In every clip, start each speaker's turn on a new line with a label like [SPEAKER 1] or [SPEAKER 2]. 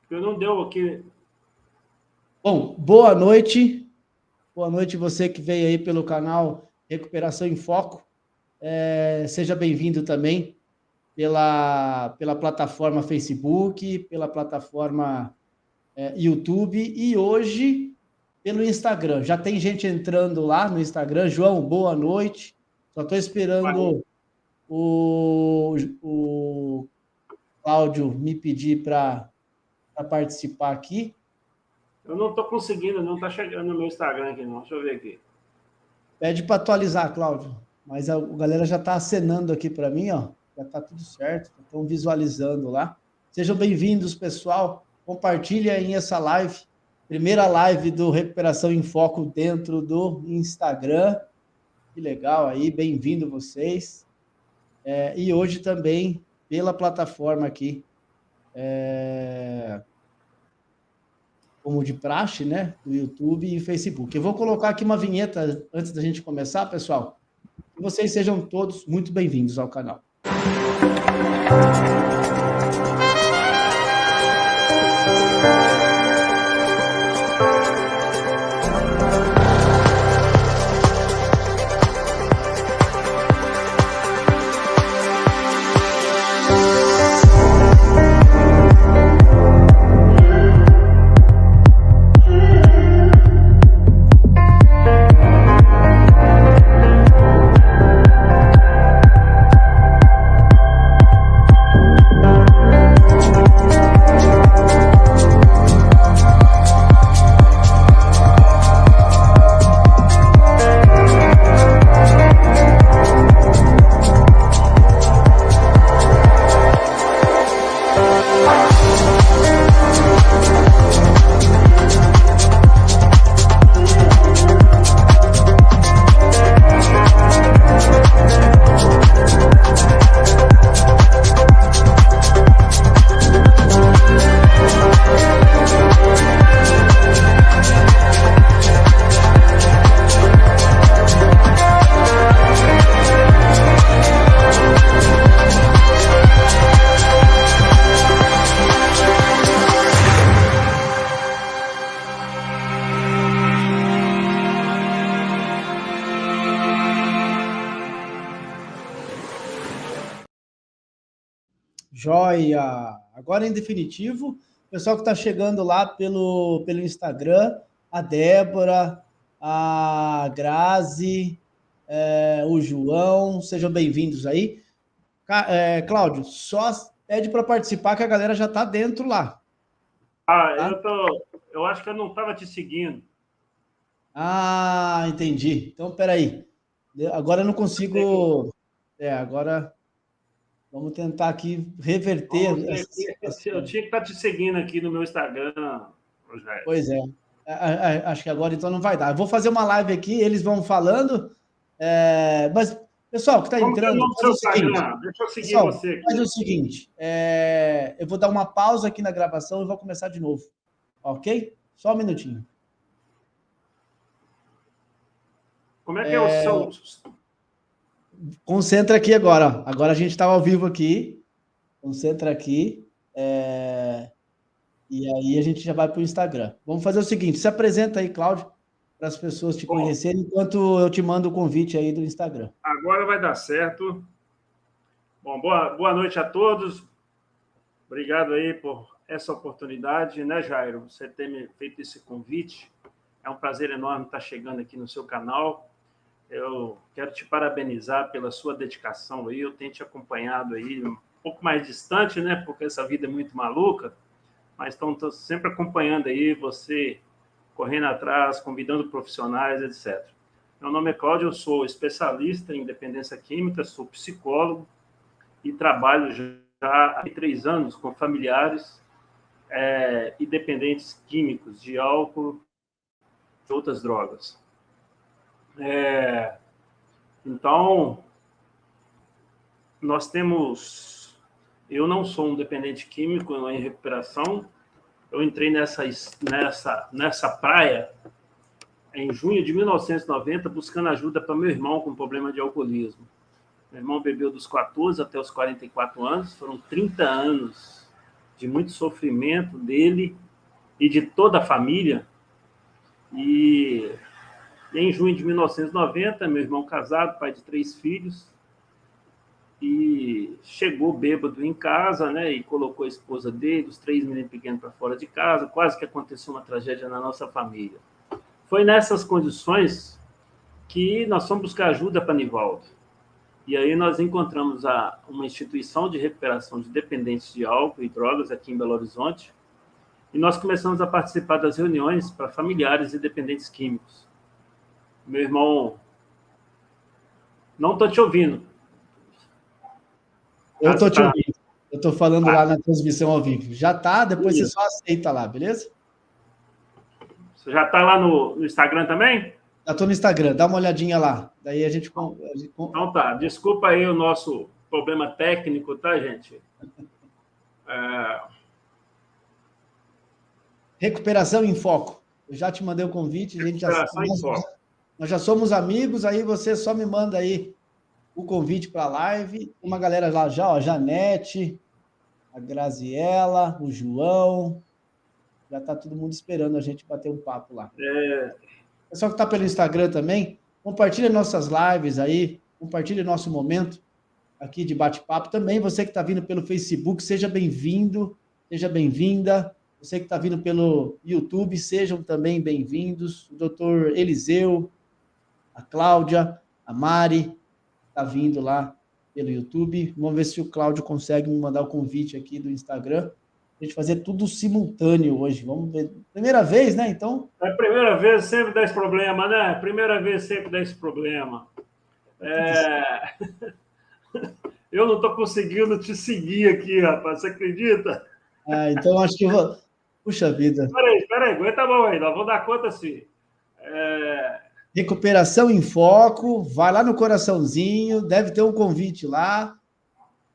[SPEAKER 1] Porque não deu aqui.
[SPEAKER 2] Bom, boa noite. Boa noite você que veio aí pelo canal Recuperação em Foco. Seja bem-vindo também pela plataforma Facebook, pela plataforma YouTube e hoje pelo Instagram. Já tem gente entrando lá no Instagram. João, boa noite. Só estou esperando o Cláudio me pedir para participar aqui.
[SPEAKER 1] Eu não estou conseguindo, não está chegando no meu Instagram aqui, não. Deixa eu ver aqui.
[SPEAKER 2] Pede para atualizar, Cláudio. Mas a galera já está acenando aqui para mim, ó. Já está tudo certo, estão visualizando lá. Sejam bem-vindos, pessoal. Compartilhem essa live. Primeira live do Recuperação em Foco dentro do Instagram. Que legal aí, bem-vindo vocês. E hoje também pela plataforma aqui, como de praxe, né? Do YouTube e Facebook. Eu vou colocar aqui uma vinheta antes da gente começar, pessoal. Que vocês sejam todos muito bem-vindos ao canal. Joia! Agora, em definitivo, o pessoal que está chegando lá pelo Instagram, a Débora, a Grazi, o João, sejam bem-vindos aí. Cláudio, só pede para participar que a galera já está dentro lá.
[SPEAKER 1] Tá? Eu acho que eu não estava te seguindo.
[SPEAKER 2] Ah, entendi. Então, peraí. Agora eu não consigo... agora... Vamos tentar aqui reverter.
[SPEAKER 1] Eu tinha que estar te seguindo aqui no meu Instagram, Rogério.
[SPEAKER 2] Pois é. Acho que agora então não vai dar. Eu vou fazer uma live aqui, eles vão falando. Mas, pessoal que está entrando,
[SPEAKER 1] faz o seguinte. Deixa eu seguir pessoal, você aqui.
[SPEAKER 2] Faz o seguinte: eu vou dar uma pausa aqui na gravação e vou começar de novo. Ok? Só um minutinho.
[SPEAKER 1] Como é que é o seu.
[SPEAKER 2] Concentra aqui agora. Agora a gente está ao vivo aqui. Concentra aqui. E aí a gente já vai para o Instagram. Vamos fazer o seguinte: se apresenta aí, Cláudio, para as pessoas te conhecerem, enquanto eu te mando o convite aí do Instagram.
[SPEAKER 1] Agora vai dar certo. Bom, boa noite a todos. Obrigado aí por essa oportunidade, né, Jairo? Você ter me feito esse convite. É um prazer enorme estar chegando aqui no seu canal. Eu quero te parabenizar pela sua dedicação aí. Eu tenho te acompanhado aí um pouco mais distante, né? Porque essa vida é muito maluca. Mas estou sempre acompanhando aí você, correndo atrás, convidando profissionais, etc. Meu nome é Cláudio, eu sou especialista em dependência química, sou psicólogo e trabalho já há 3 anos com familiares e dependentes químicos de álcool e outras drogas. Então, nós temos... Eu não sou um dependente químico em recuperação. Eu entrei nessa praia em junho de 1990, buscando ajuda para meu irmão com problema de alcoolismo. Meu irmão bebeu dos 14 até os 44 anos, foram 30 anos de muito sofrimento dele e de toda a família. E em junho de 1990, meu irmão casado, pai de 3 filhos, e chegou bêbado em casa, né, e colocou a esposa dele, os 3 meninos pequenos para fora de casa, quase que aconteceu uma tragédia na nossa família. Foi nessas condições que nós fomos buscar ajuda para Nivaldo. E aí nós encontramos uma instituição de recuperação de dependentes de álcool e drogas aqui em Belo Horizonte, e nós começamos a participar das reuniões para familiares e dependentes químicos. Meu irmão... Não estou te ouvindo.
[SPEAKER 2] Eu estou te ouvindo. Eu estou falando lá na transmissão ao vivo. Já está, depois você só aceita lá, beleza?
[SPEAKER 1] Você já está lá no Instagram também?
[SPEAKER 2] Já estou no Instagram, dá uma olhadinha lá. Daí a gente...
[SPEAKER 1] Então tá, desculpa aí o nosso problema técnico, tá, gente?
[SPEAKER 2] Recuperação em Foco. Eu já te mandei o convite, a gente nós já somos amigos, aí você só me manda aí o convite para a live. Uma galera lá já, ó, Janete, a Graziela, o João. Já está todo mundo esperando a gente bater um papo lá. Pessoal que está pelo Instagram também, compartilha nossas lives aí, compartilha nosso momento aqui de bate-papo. Também você que está vindo pelo Facebook, seja bem-vindo, seja bem-vinda. Você que está vindo pelo YouTube, sejam também bem-vindos. O doutor Eliseu, a Cláudia, a Mari, está vindo lá pelo YouTube. Vamos ver se o Cláudio consegue me mandar o convite aqui do Instagram. A gente fazer tudo simultâneo hoje. Vamos ver. Primeira vez, né? Então.
[SPEAKER 1] É a primeira vez, sempre dá esse problema, né? Primeira vez, sempre dá esse problema. Eu não estou conseguindo te seguir aqui, rapaz. Você acredita?
[SPEAKER 2] Então acho que eu vou. Puxa vida.
[SPEAKER 1] Espera aí, aguenta a mão aí. Nós vamos dar conta sim.
[SPEAKER 2] Recuperação em Foco. Vai lá no coraçãozinho. Deve ter um convite lá.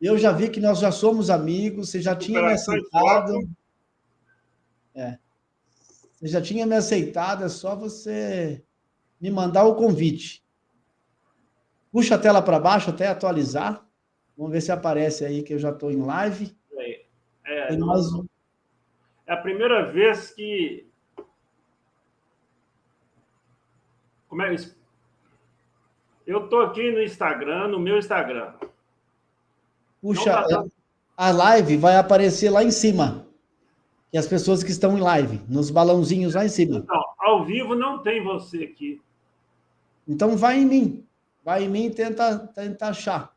[SPEAKER 2] Eu já vi que nós já somos amigos, você já tinha me aceitado. Você já tinha me aceitado, é só você me mandar o convite. Puxa a tela para baixo até atualizar. Vamos ver se aparece aí que eu já estou em live.
[SPEAKER 1] É a primeira vez que... Como é isso? Eu estou aqui no Instagram, no meu Instagram.
[SPEAKER 2] Puxa, a live vai aparecer lá em cima. E as pessoas que estão em live, nos balãozinhos lá em cima.
[SPEAKER 1] Então, ao vivo não tem você aqui.
[SPEAKER 2] Então vai em mim. Vai em mim e tenta achar.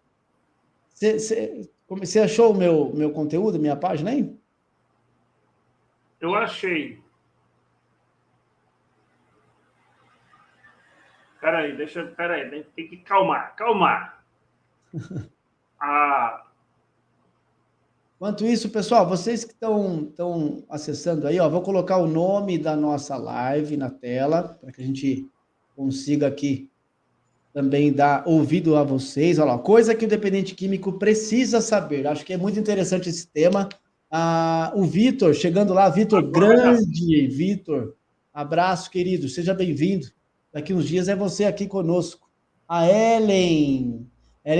[SPEAKER 2] Você achou o meu conteúdo, minha página aí?
[SPEAKER 1] Eu achei. Peraí, tem que calmar.
[SPEAKER 2] Enquanto isso, pessoal, vocês que estão acessando aí, ó, vou colocar o nome da nossa live na tela, para que a gente consiga aqui também dar ouvido a vocês. Olha lá, coisa que o dependente químico precisa saber. Acho que é muito interessante esse tema. O Vitor, chegando lá, Vitor, grande Vitor, abraço, querido, seja bem-vindo. Daqui uns dias é você aqui conosco. A Ellen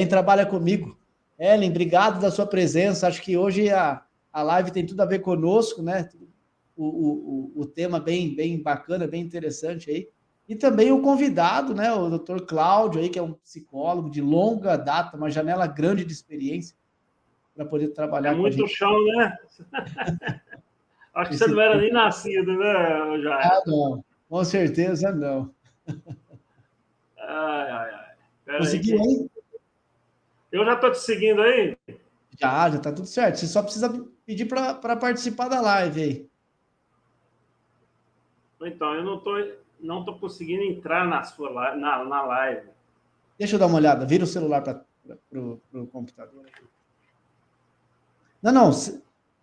[SPEAKER 2] trabalha comigo. Ellen, obrigado da sua presença. Acho que hoje a live tem tudo a ver conosco, né? O tema bem bacana, bem interessante aí. E também o convidado, né? O doutor Cláudio aí, que é um psicólogo de longa data, uma janela grande de experiência para poder trabalhar com a gente.
[SPEAKER 1] É muito chão, né? Acho que você não era nem nascido, né, Jair?
[SPEAKER 2] Não. Com certeza não. Conseguiu aí?
[SPEAKER 1] Eu já estou te seguindo aí?
[SPEAKER 2] Já está tudo certo. Você só precisa pedir para participar da live aí.
[SPEAKER 1] Então, eu não estou conseguindo entrar na live.
[SPEAKER 2] Deixa eu dar uma olhada. Vira o celular para o computador. Não.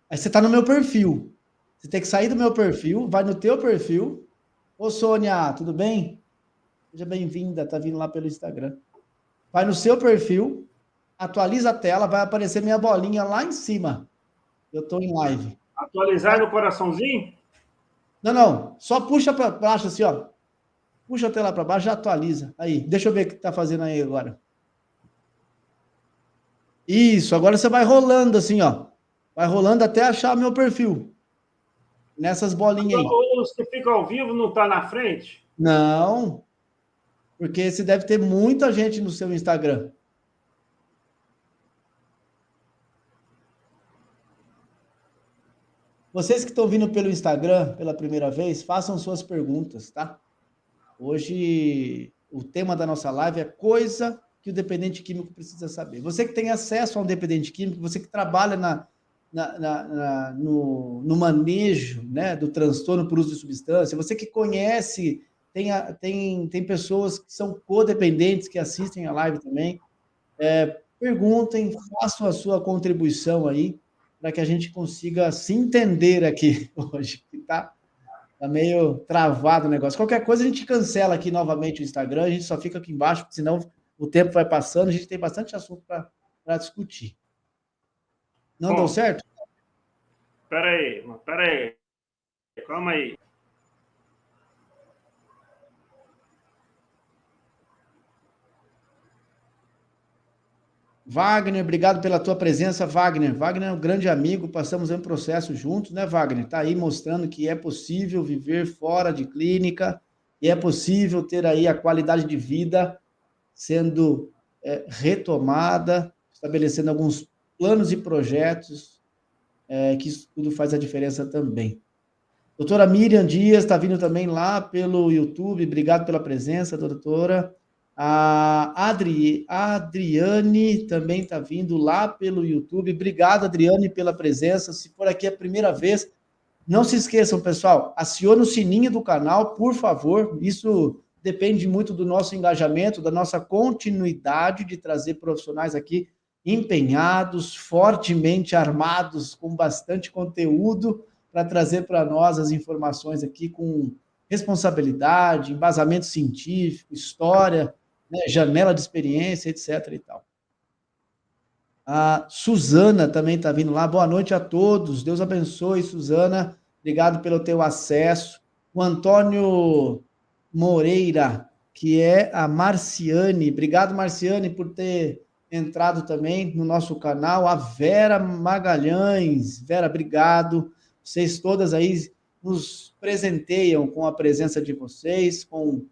[SPEAKER 2] Aí você está no meu perfil. Você tem que sair do meu perfil, vai no teu perfil. Ô, Sônia, tudo bem? Seja bem-vinda, tá vindo lá pelo Instagram. Vai no seu perfil, atualiza a tela, vai aparecer minha bolinha lá em cima. Eu estou em live.
[SPEAKER 1] Atualizar no coraçãozinho?
[SPEAKER 2] Não. Só puxa para baixo assim, ó. Puxa a tela para baixo, já atualiza. Aí, deixa eu ver o que tá fazendo aí agora. Isso, agora você vai rolando assim, ó. Vai rolando até achar meu perfil. Nessas bolinhas aí.
[SPEAKER 1] Os que ficam ao vivo não está na frente?
[SPEAKER 2] Não, porque você deve ter muita gente no seu Instagram. Vocês que estão vindo pelo Instagram pela primeira vez, façam suas perguntas, tá? Hoje, o tema da nossa live é coisa que o dependente químico precisa saber. Você que tem acesso a um dependente químico, você que trabalha no manejo, né, do transtorno por uso de substância, você que conhece, tem pessoas que são codependentes, que assistem a live também, perguntem, façam a sua contribuição aí, para que a gente consiga se entender aqui hoje, tá? Tá meio travado o negócio. Qualquer coisa a gente cancela aqui novamente o Instagram, a gente só fica aqui embaixo, porque senão o tempo vai passando, a gente tem bastante assunto para discutir. Não deu certo?
[SPEAKER 1] Espera aí. Calma aí.
[SPEAKER 2] Wagner, obrigado pela tua presença, Wagner. Wagner é um grande amigo, passamos um processo juntos, né, Wagner? Está aí mostrando que é possível viver fora de clínica e é possível ter aí a qualidade de vida sendo retomada, estabelecendo alguns planos e projetos, que isso tudo faz a diferença também. Doutora Miriam Dias está vindo também lá pelo YouTube, obrigado pela presença, doutora. A Adriane também está vindo lá pelo YouTube. Obrigado, Adriane, pela presença. Se for aqui a primeira vez, não se esqueçam, pessoal, acione o sininho do canal, por favor. Isso depende muito do nosso engajamento, da nossa continuidade de trazer profissionais aqui empenhados, fortemente armados, com bastante conteúdo para trazer para nós as informações aqui com responsabilidade, embasamento científico, história, né, janela de experiência, etc. e tal. A Suzana também está vindo lá. Boa noite a todos. Deus abençoe, Suzana. Obrigado pelo teu acesso. O Antônio Moreira, que é a Marciane. Obrigado, Marciane, por ter entrado também no nosso canal. A Vera Magalhães. Vera, obrigado. Vocês todas aí nos presenteiam com a presença de vocês, com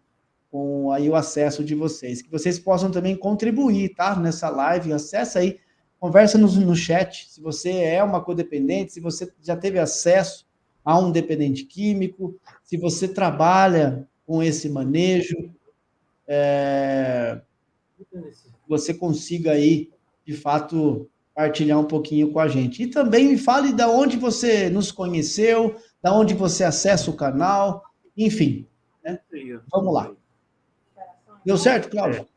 [SPEAKER 2] aí o acesso de vocês. Que vocês possam também contribuir, tá? Nessa live, acessa aí, conversa no chat, se você é uma codependente, se você já teve acesso a um dependente químico, se você trabalha com esse manejo, você consiga aí, de fato, partilhar um pouquinho com a gente. E também me fale de onde você nos conheceu, de onde você acessa o canal, enfim. Né? Vamos lá. Deu certo, Cláudio?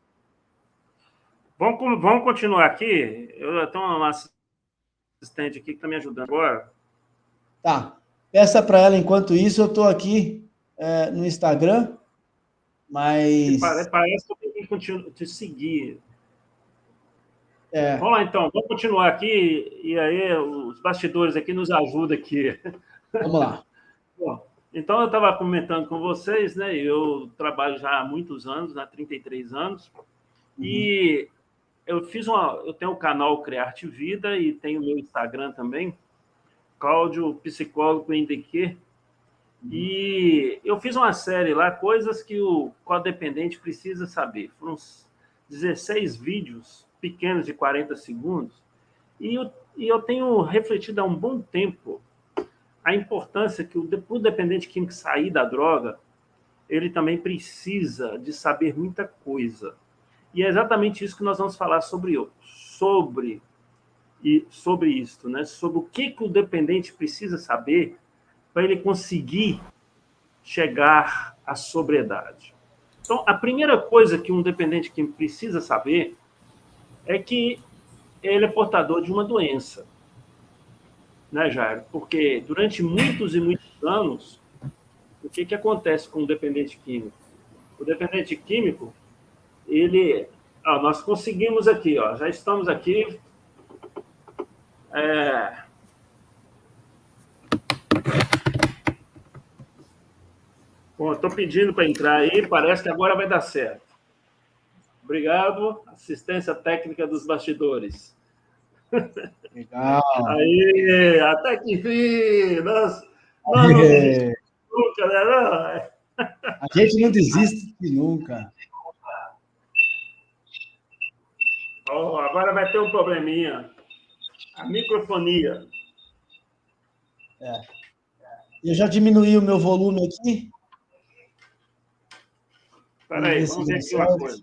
[SPEAKER 1] Vamos continuar aqui. Eu tenho uma assistente aqui que está me ajudando agora.
[SPEAKER 2] Tá. Peça para ela, enquanto isso, eu estou aqui no Instagram, mas...
[SPEAKER 1] Parece que eu tenho que continuar, te seguir.
[SPEAKER 2] É.
[SPEAKER 1] Vamos lá, então. Vamos continuar aqui, e aí os bastidores aqui nos ajudam aqui.
[SPEAKER 2] Vamos lá.
[SPEAKER 1] Bom, então, eu estava comentando com vocês, né? Eu trabalho já há muitos anos, há 33 anos, e eu tenho o canal Criarte Vida e tenho o meu Instagram também, Cláudio Psicólogo NDQ, e eu fiz uma série lá, coisas que o codependente precisa saber. Foram 16 vídeos pequenos de 40 segundos, e eu tenho refletido há um bom tempo a importância que o dependente químico sair da droga, ele também precisa de saber muita coisa. E é exatamente isso que nós vamos falar sobre isso, né? Sobre o que o dependente precisa saber para ele conseguir chegar à sobriedade. Então, a primeira coisa que um dependente químico precisa saber é que ele é portador de uma doença. Né, Jairo? Porque durante muitos e muitos anos, o que acontece com o dependente químico? O dependente químico, nós conseguimos aqui, já estamos aqui. Bom, estou pedindo para entrar aí, parece que agora vai dar certo. Obrigado, assistência técnica dos bastidores.
[SPEAKER 2] Legal.
[SPEAKER 1] Aí, até que enfim, nós não desistimos nunca, né? Não?
[SPEAKER 2] A gente não desiste nunca.
[SPEAKER 1] Oh, agora vai ter um probleminha. A microfonia.
[SPEAKER 2] Eu já diminuí o meu volume aqui.
[SPEAKER 1] Espera aí, vamos ver aqui uma coisa.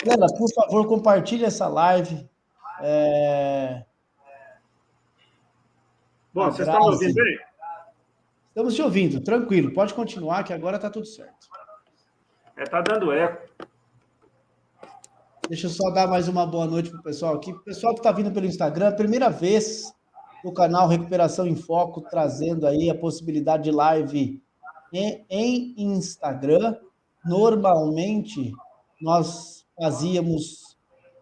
[SPEAKER 2] Galera, por favor, compartilhe essa live.
[SPEAKER 1] Bom, vocês estão me ouvindo bem?
[SPEAKER 2] Estamos te ouvindo, tranquilo. Pode continuar, que agora está tudo certo.
[SPEAKER 1] Tá dando eco.
[SPEAKER 2] Deixa eu só dar mais uma boa noite para o pessoal aqui. O pessoal que está vindo pelo Instagram, primeira vez no canal Recuperação em Foco, trazendo aí a possibilidade de live em Instagram. Normalmente, nós fazíamos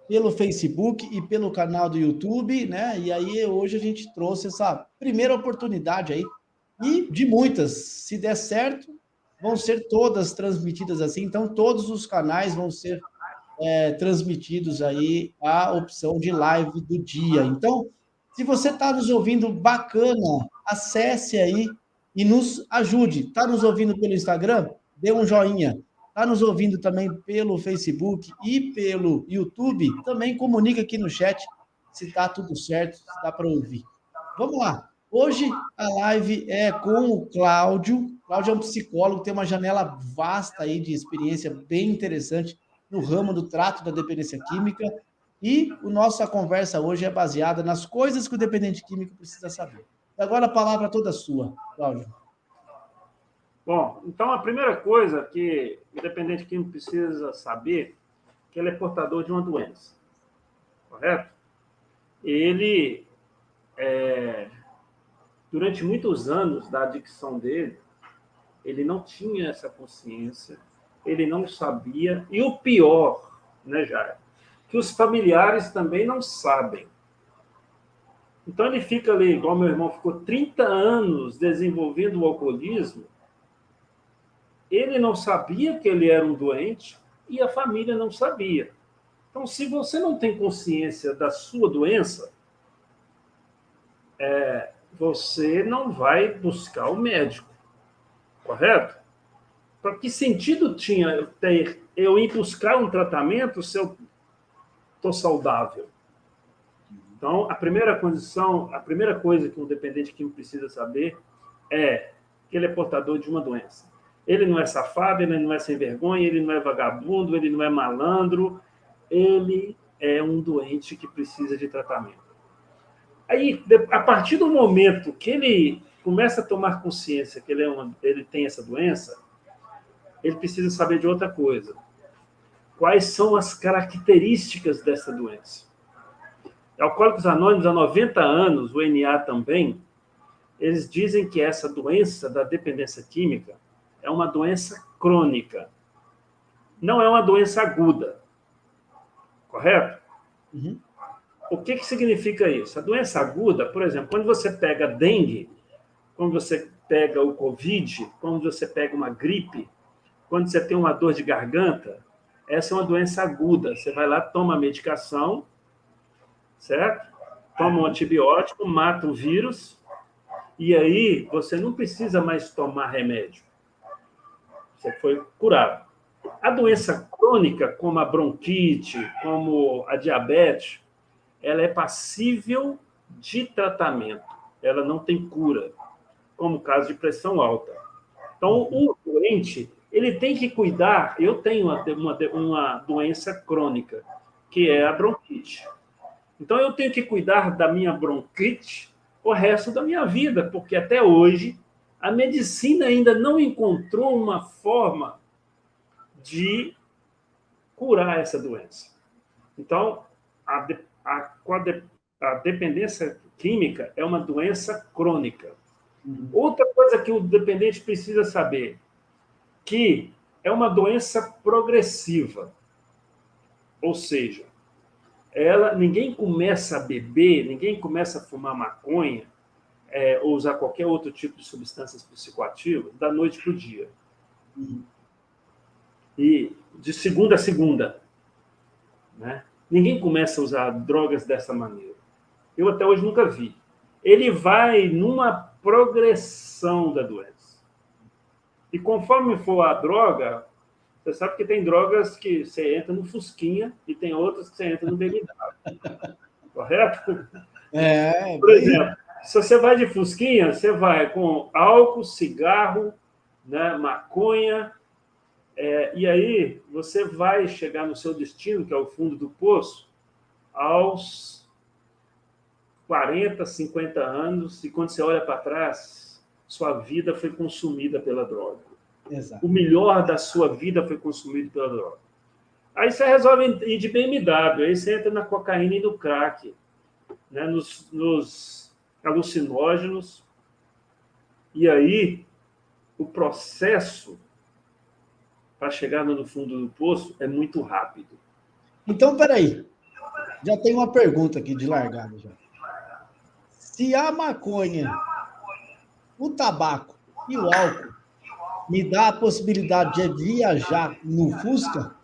[SPEAKER 2] pelo Facebook e pelo canal do YouTube, né? E aí, hoje a gente trouxe essa primeira oportunidade aí. E de muitas, se der certo, vão ser todas transmitidas assim. Então, todos os canais vão ser transmitidos aí a opção de live do dia. Então, se você está nos ouvindo bacana, acesse aí e nos ajude. Está nos ouvindo pelo Instagram? Dê um joinha. Está nos ouvindo também pelo Facebook e pelo YouTube? Também comunica aqui no chat se está tudo certo, se dá para ouvir. Vamos lá. Hoje a live é com o Cláudio. Cláudio é um psicólogo, tem uma janela vasta aí de experiência bem interessante no ramo do trato da dependência química, e a nossa conversa hoje é baseada nas coisas que o dependente químico precisa saber. E agora a palavra toda sua, Cláudio.
[SPEAKER 1] Bom, então a primeira coisa que o dependente químico precisa saber é que ele é portador de uma doença, correto? Ele, durante muitos anos da adicção dele, ele não tinha essa consciência, ele não sabia, e o pior, né, Jair, que os familiares também não sabem. Então ele fica ali, igual meu irmão ficou 30 anos desenvolvendo o alcoolismo, ele não sabia que ele era um doente e a família não sabia. Então, se você não tem consciência da sua doença, você não vai buscar o médico, correto? Para que sentido tinha eu ir buscar um tratamento se eu estou saudável? Então, a primeira coisa que um dependente químico precisa saber é que ele é portador de uma doença. Ele não é safado, ele não é sem vergonha, ele não é vagabundo, ele não é malandro, ele é um doente que precisa de tratamento. Aí, a partir do momento que ele começa a tomar consciência que ele tem essa doença, ele precisa saber de outra coisa. Quais são as características dessa doença? Alcoólicos Anônimos há 90 anos, o NA também, eles dizem que essa doença da dependência química é uma doença crônica. Não é uma doença aguda. Correto?
[SPEAKER 2] Uhum.
[SPEAKER 1] O que significa isso? A doença aguda, por exemplo, quando você pega dengue, quando você pega o Covid, quando você pega uma gripe, quando você tem uma dor de garganta, essa é uma doença aguda. Você vai lá, toma a medicação, certo? Toma um antibiótico, mata o vírus, e aí você não precisa mais tomar remédio. Você foi curado. A doença crônica, como a bronquite, como a diabetes, ela é passível de tratamento. Ela não tem cura, como o caso de pressão alta. Então, o doente, ele tem que cuidar. Eu tenho uma doença crônica, que é a bronquite. Então, eu tenho que cuidar da minha bronquite o resto da minha vida, porque até hoje a medicina ainda não encontrou uma forma de curar essa doença. Então, a dependência química é uma doença crônica. Outra coisa que o dependente precisa saber, que é uma doença progressiva. Ou seja, ninguém começa a beber, ninguém começa a fumar maconha, ou usar qualquer outro tipo de substâncias psicoativas da noite para o dia. E de segunda a segunda. Né? Ninguém começa a usar drogas dessa maneira. Eu até hoje nunca vi. Ele vai numa progressão da doença. E conforme for a droga, você sabe que tem drogas que você entra no Fusquinha e tem outras que você entra no BMW. Correto? Por exemplo, se você vai de Fusquinha, você vai com álcool, cigarro, né, maconha, e aí você vai chegar no seu destino, que é o fundo do poço, aos 40, 50 anos, e quando você olha para trás, sua vida foi consumida pela droga.
[SPEAKER 2] Exato.
[SPEAKER 1] O melhor da sua vida foi consumido pela droga. Aí você resolve ir de BMW, aí você entra na cocaína e no crack, né, nos alucinógenos, e aí o processo para chegar no fundo do poço é muito rápido.
[SPEAKER 2] Então, peraí. Já tem uma pergunta aqui de largada. Já. Se a maconha, o tabaco e o álcool me dá a possibilidade de viajar no Fusca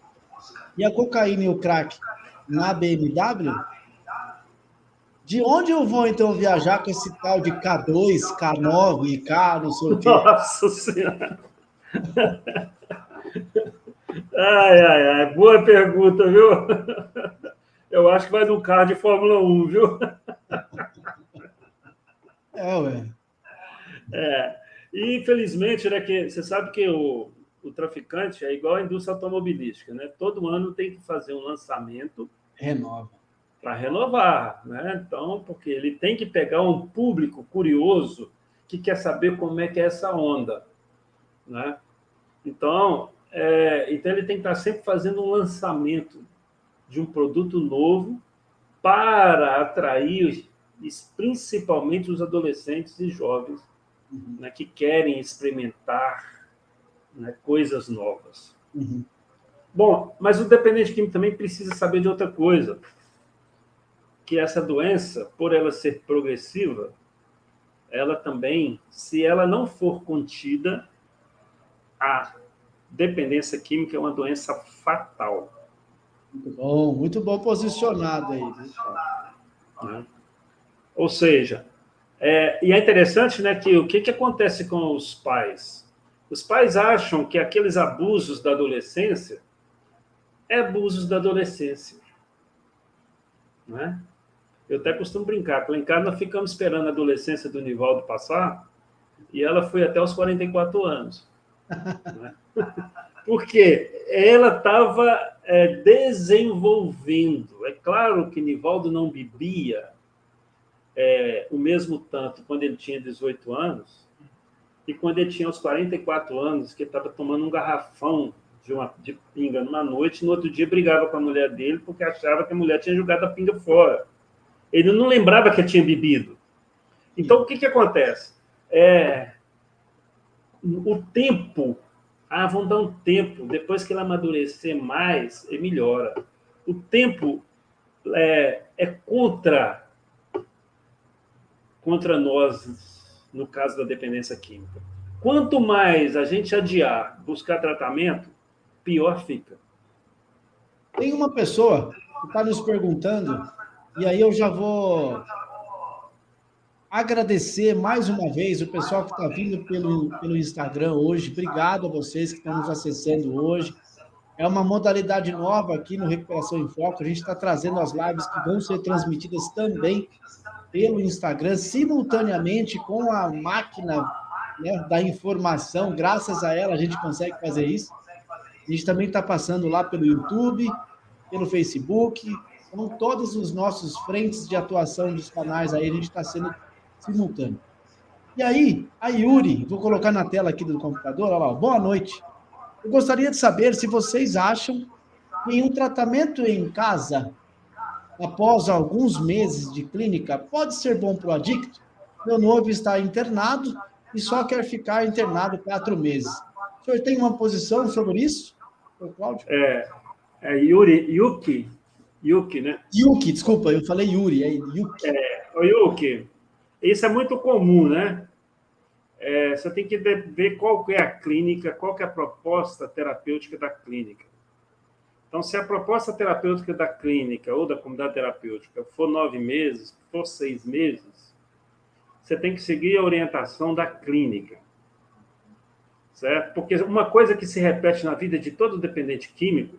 [SPEAKER 2] e a cocaína e o crack na BMW, de onde eu vou, então, viajar com esse tal de K2, K9, K, não sei o quê?
[SPEAKER 1] Nossa Senhora! Ai. Boa pergunta, viu? Eu acho que vai num carro de Fórmula 1, viu?
[SPEAKER 2] Ué.
[SPEAKER 1] E, infelizmente, né, que você sabe que o traficante é igual à indústria automobilística, né? Todo ano tem que fazer um lançamento
[SPEAKER 2] Renova.
[SPEAKER 1] para renovar, né? Então, porque ele tem que pegar um público curioso que quer saber como é que é essa onda, né? Então, então ele tem que estar sempre fazendo um lançamento de um produto novo para atrair principalmente os adolescentes e jovens, né, que querem experimentar, né, coisas novas.
[SPEAKER 2] Uhum.
[SPEAKER 1] Bom, mas o dependente químico também precisa saber de outra coisa, que essa doença, por ela ser progressiva, ela também, se ela não for contida, a dependência química é uma doença fatal.
[SPEAKER 2] Muito bom posicionado aí.
[SPEAKER 1] Né? Ou seja, e é interessante, né, que o que acontece com os pais? Os pais acham que aqueles abusos da adolescência é abusos da adolescência. Né? Eu até costumo brincar, lá em casa nós ficamos esperando a adolescência do Nivaldo passar, e ela foi até os 44 anos. Né? Porque ela estava desenvolvendo. É claro que Nivaldo não bebia o mesmo tanto quando ele tinha 18 anos, e quando ele tinha os 44 anos, que ele estava tomando um garrafão de pinga numa noite, e no outro dia brigava com a mulher dele porque achava que a mulher tinha jogado a pinga fora. Ele não lembrava que ele tinha bebido. Então, o que acontece? O tempo, vamos dar um tempo, depois que ele amadurecer mais, ele melhora. O tempo é contra nós, no caso da dependência química. Quanto mais a gente adiar, buscar tratamento, pior fica.
[SPEAKER 2] Tem uma pessoa que está nos perguntando, e aí eu já vou agradecer mais uma vez o pessoal que está vindo pelo Instagram hoje. Obrigado a vocês que estão nos acessando hoje. É uma modalidade nova aqui no Recuperação em Foco. A gente está trazendo as lives que vão ser transmitidas também pelo Instagram, simultaneamente com a máquina, né, da informação. Graças a ela, a gente consegue fazer isso. A gente também está passando lá pelo YouTube, pelo Facebook, com todos os nossos frentes de atuação dos canais aí, a gente está sendo simultâneo. E aí, a Yuri, vou colocar na tela aqui do computador, olha lá, boa noite. Eu gostaria de saber se vocês acham que em um tratamento em casa, após alguns meses de clínica, pode ser bom para o adicto? Meu noivo está internado e só quer ficar internado 4 meses. O senhor tem uma posição sobre isso, Cláudio?
[SPEAKER 1] Yuki, né?
[SPEAKER 2] Yuki, desculpa, eu falei Yuri, é Yuki.
[SPEAKER 1] O Yuki, isso é muito comum, né? Você tem que ver qual que é a clínica, qual que é a proposta terapêutica da clínica. Então, se a proposta terapêutica da clínica ou da comunidade terapêutica for 9 meses, for 6 meses, você tem que seguir a orientação da clínica, certo? Porque uma coisa que se repete na vida de todo dependente químico,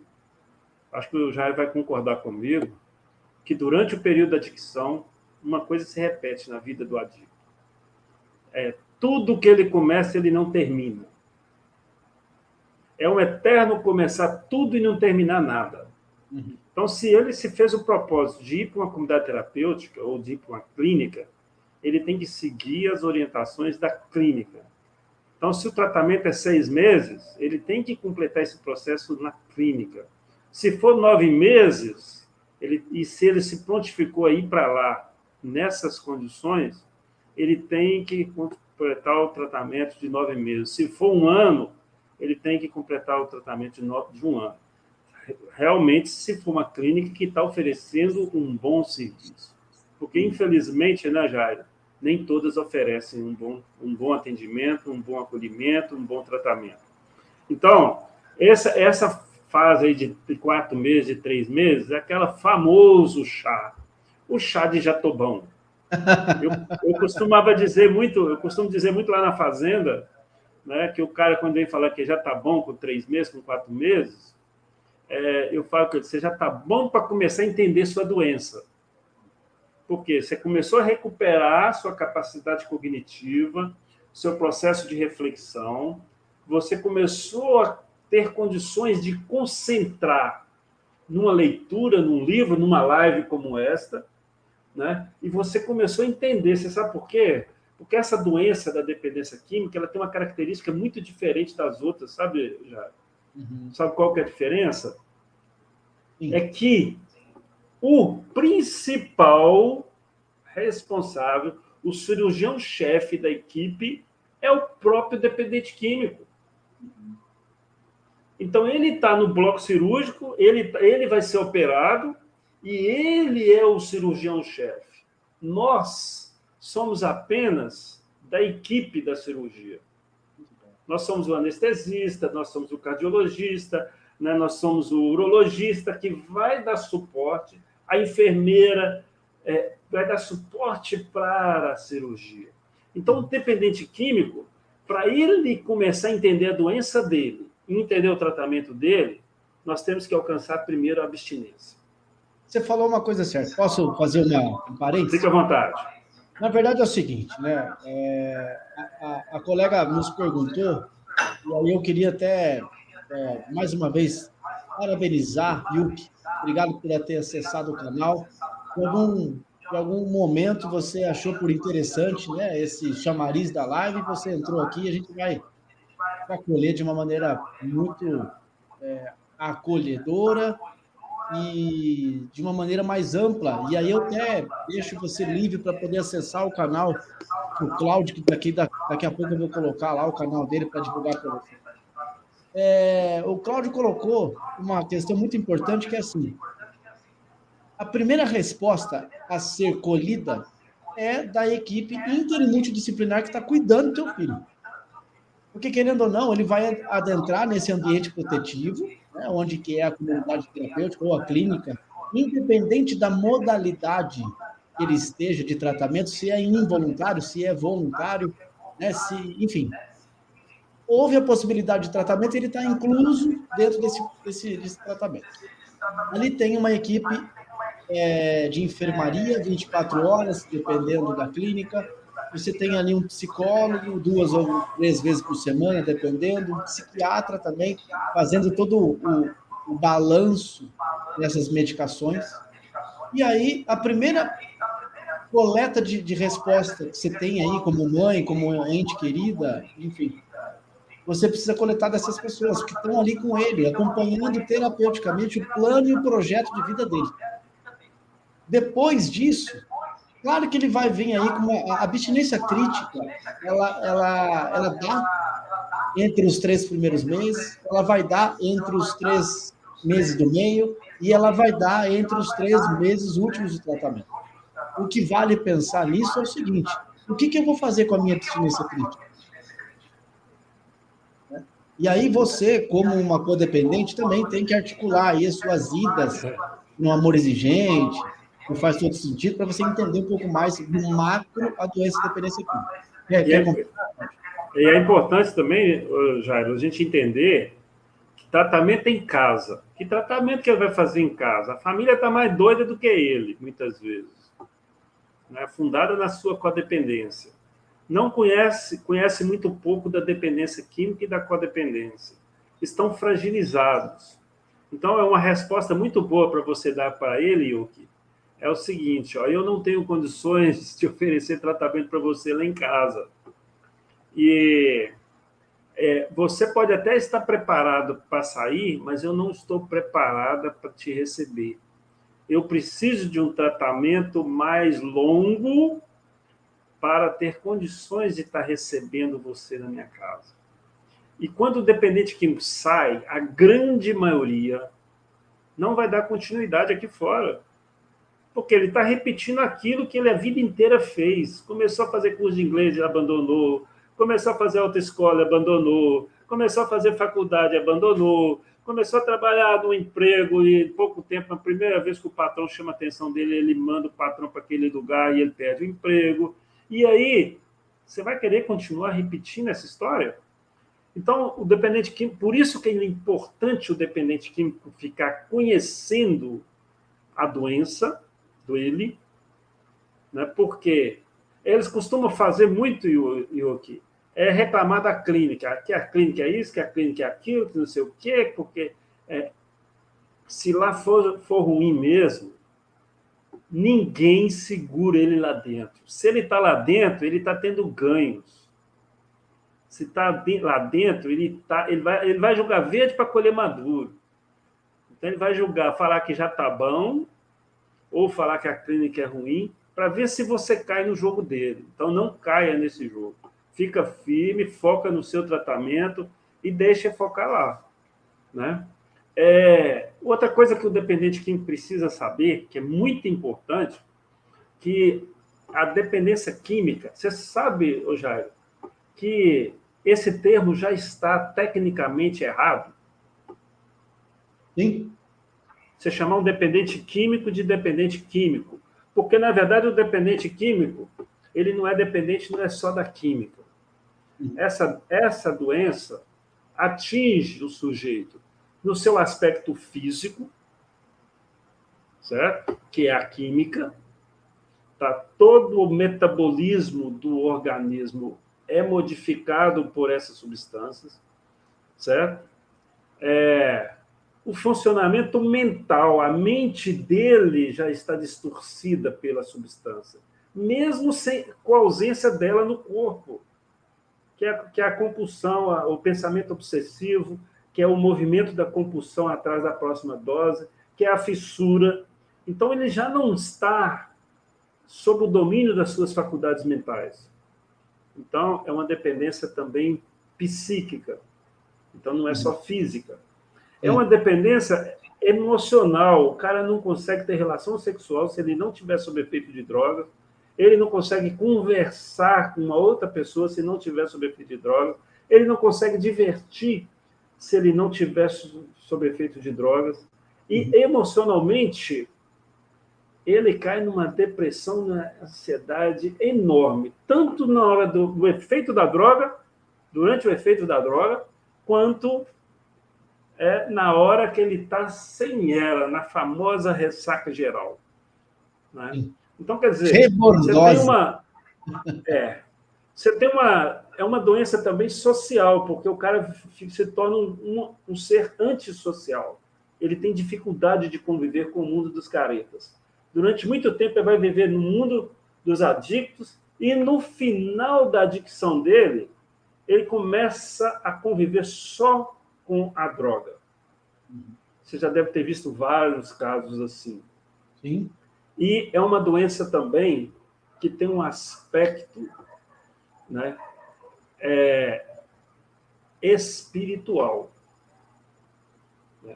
[SPEAKER 1] acho que o Jair vai concordar comigo, que durante o período da adicção, uma coisa se repete na vida do adicto. Tudo que ele começa, ele não termina. É um eterno começar tudo e não terminar nada. Então, se ele se fez o propósito de ir para uma comunidade terapêutica ou de ir para uma clínica, ele tem que seguir as orientações da clínica. Então, se o tratamento é 6 meses, ele tem que completar esse processo na clínica. Se for 9 meses, e se ele se prontificou a ir para lá nessas condições, ele tem que completar o tratamento de 9 meses. Se for 1 ano, ele tem que completar o tratamento de 1 ano. Realmente, se for uma clínica que está oferecendo um bom serviço. Porque, infelizmente, né, Jair, nem todas oferecem um bom atendimento, um bom acolhimento, um bom tratamento. Então, essa fase aí de 4 meses, de 3 meses, é aquela famoso chá, o chá de jatobão. Eu costumo dizer muito lá na fazenda, né, que o cara, quando vem falar que já está bom com 3 meses, com 4 meses, eu falo que você já está bom para começar a entender sua doença. Porque você começou a recuperar sua capacidade cognitiva, seu processo de reflexão, você começou a ter condições de concentrar numa leitura, num livro, numa live como esta, né? E você começou a entender. Você sabe por quê? Porque essa doença da dependência química, ela tem uma característica muito diferente das outras, sabe, Jair? Sabe qual que é a diferença? Sim. É que o principal responsável, o cirurgião-chefe da equipe, é o próprio dependente químico. Então, ele está no bloco cirúrgico, ele vai ser operado e ele é o cirurgião-chefe. Nós somos apenas da equipe da cirurgia. Nós somos o anestesista, nós somos o cardiologista, né? Nós somos o urologista que vai dar suporte, a enfermeira vai dar suporte para a cirurgia. Então, o dependente químico, para ele começar a entender a doença dele e entender o tratamento dele, nós temos que alcançar primeiro a abstinência.
[SPEAKER 2] Você falou uma coisa certa. Posso fazer um parênteses?
[SPEAKER 1] Fique à vontade.
[SPEAKER 2] Na verdade é o seguinte, né? A colega nos perguntou, e aí eu queria até, mais uma vez, parabenizar, Yuki. Obrigado por ter acessado o canal. Em algum momento você achou por interessante, né, esse chamariz da live, você entrou aqui e a gente vai acolher de uma maneira muito acolhedora e de uma maneira mais ampla. E aí eu até deixo você livre para poder acessar o canal do Cláudio, que daqui a pouco eu vou colocar lá o canal dele para divulgar para você. O Cláudio colocou uma questão muito importante, que é assim: a primeira resposta a ser colhida é da equipe inter e multidisciplinar que está cuidando do teu filho. Porque, querendo ou não, ele vai adentrar nesse ambiente protetivo, né, onde que é a comunidade terapêutica ou a clínica, independente da modalidade que ele esteja de tratamento, se é involuntário, se é voluntário, né, enfim. Houve a possibilidade de tratamento, ele está incluso dentro desse tratamento. Ali tem uma equipe de enfermaria, 24 horas, dependendo da clínica. Você tem ali um psicólogo 2 ou 3 vezes por semana, dependendo, um psiquiatra também, fazendo todo o balanço dessas medicações. E aí, a primeira coleta de resposta que você tem aí, como mãe, como ente querida, enfim, você precisa coletar dessas pessoas que estão ali com ele, acompanhando terapeuticamente o plano e o projeto de vida dele. Depois disso, claro que ele vai vir aí com a abstinência crítica, ela dá entre os 3 primeiros meses, ela vai dar entre os 3 meses do meio e ela vai dar entre os 3 meses últimos de tratamento. O que vale pensar nisso é o seguinte: o que eu vou fazer com a minha abstinência crítica? E aí você, como uma codependente, também tem que articular aí as suas idas no amor exigente, que faz todo sentido, para você entender um pouco mais do macro a doença de dependência química.
[SPEAKER 1] E é importante também, Jairo, a gente entender que tratamento é em casa. Que tratamento que ele vai fazer em casa? A família está mais doida do que ele, muitas vezes. Né? Fundada na sua codependência. Não conhece muito pouco da dependência química e da codependência. Estão fragilizados. Então, é uma resposta muito boa para você dar para ele, Yuki. É o seguinte, ó, eu não tenho condições de oferecer tratamento para você lá em casa. E você pode até estar preparado para sair, mas eu não estou preparada para te receber. Eu preciso de um tratamento mais longo para ter condições de estar recebendo você na minha casa. E quando o dependente químico sai, a grande maioria não vai dar continuidade aqui fora. Porque ele está repetindo aquilo que ele a vida inteira fez. Começou a fazer curso de inglês e abandonou. Começou a fazer autoescola e abandonou. Começou a fazer faculdade e abandonou. Começou a trabalhar num emprego e, em pouco tempo, a primeira vez que o patrão chama a atenção dele, ele manda o patrão para aquele lugar e ele perde o emprego. E aí, você vai querer continuar repetindo essa história? Então, o dependente químico, por isso que é importante o dependente químico ficar conhecendo a doença dele, né? Porque eles costumam fazer muito, Yuki, reclamar da clínica, que a clínica é isso, que a clínica é aquilo, que não sei o quê, porque se lá for ruim mesmo, ninguém segura ele lá dentro. Se ele está lá dentro, ele está tendo ganhos. Se está lá dentro, ele vai jogar verde para colher maduro. Então, ele vai falar que já está bom, ou falar que a clínica é ruim, para ver se você cai no jogo dele. Então, não caia nesse jogo. Fica firme, foca no seu tratamento e deixa focar lá. Né? Outra coisa que o dependente químico precisa saber, que é muito importante, que a dependência química, você sabe, Jairo, que esse termo já está tecnicamente errado?
[SPEAKER 2] Sim.
[SPEAKER 1] Você chamar um dependente químico de dependente químico. Porque, na verdade, o dependente químico, ele não é dependente, não é só da química. Essa doença atinge o sujeito no seu aspecto físico, certo? Que é a química. Tá? Todo o metabolismo do organismo é modificado por essas substâncias, certo? O funcionamento mental, a mente dele já está distorcida pela substância, mesmo com a ausência dela no corpo, que é a compulsão, o pensamento obsessivo, que é o movimento da compulsão atrás da próxima dose, que é a fissura. Então, ele já não está sob o domínio das suas faculdades mentais. Então, é uma dependência também psíquica. Então, não é só física. É uma dependência emocional. O cara não consegue ter relação sexual se ele não tiver sob efeito de droga. Ele não consegue conversar com uma outra pessoa se não tiver sob efeito de droga. Ele não consegue divertir se ele não tiver sob efeito de drogas. E, emocionalmente, ele cai numa depressão, uma ansiedade enorme, tanto na hora do efeito da droga, durante o efeito da droga, quanto na hora que ele está sem ela, na famosa ressaca geral. Né? Então, quer dizer, você tem uma doença também social, porque o cara se torna um ser antissocial. Ele tem dificuldade de conviver com o mundo dos caretas. Durante muito tempo, ele vai viver no mundo dos adictos e, no final da adicção dele, ele começa a conviver só com a droga. Você já deve ter visto vários casos assim.
[SPEAKER 2] Sim.
[SPEAKER 1] E é uma doença também que tem um aspecto, né, espiritual.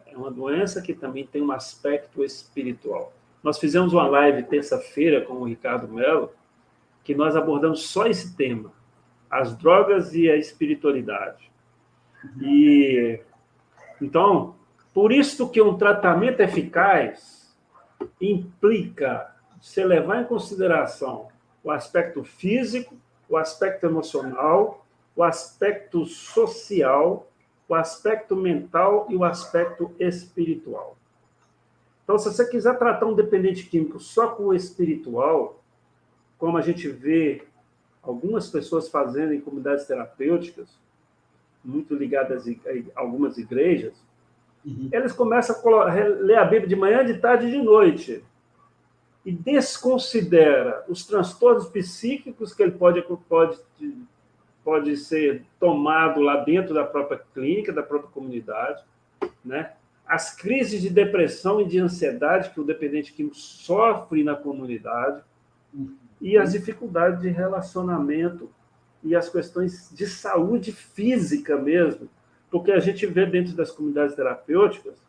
[SPEAKER 1] É uma doença que também tem um aspecto espiritual. Nós fizemos uma live terça-feira com o Ricardo Mello, que nós abordamos só esse tema, as drogas e a espiritualidade. E então, por isso que um tratamento eficaz implica você levar em consideração o aspecto físico, o aspecto emocional, o aspecto social, o aspecto mental e o aspecto espiritual. Então, se você quiser tratar um dependente químico só com o espiritual, como a gente vê algumas pessoas fazendo em comunidades terapêuticas, muito ligadas a algumas igrejas, eles começam a ler a Bíblia de manhã, de tarde e de noite, e desconsidera os transtornos psíquicos que ele pode ser tomado lá dentro da própria clínica, da própria comunidade, né? As crises de depressão e de ansiedade que o dependente químico sofre na comunidade, e as dificuldades de relacionamento e as questões de saúde física mesmo, porque a gente vê dentro das comunidades terapêuticas,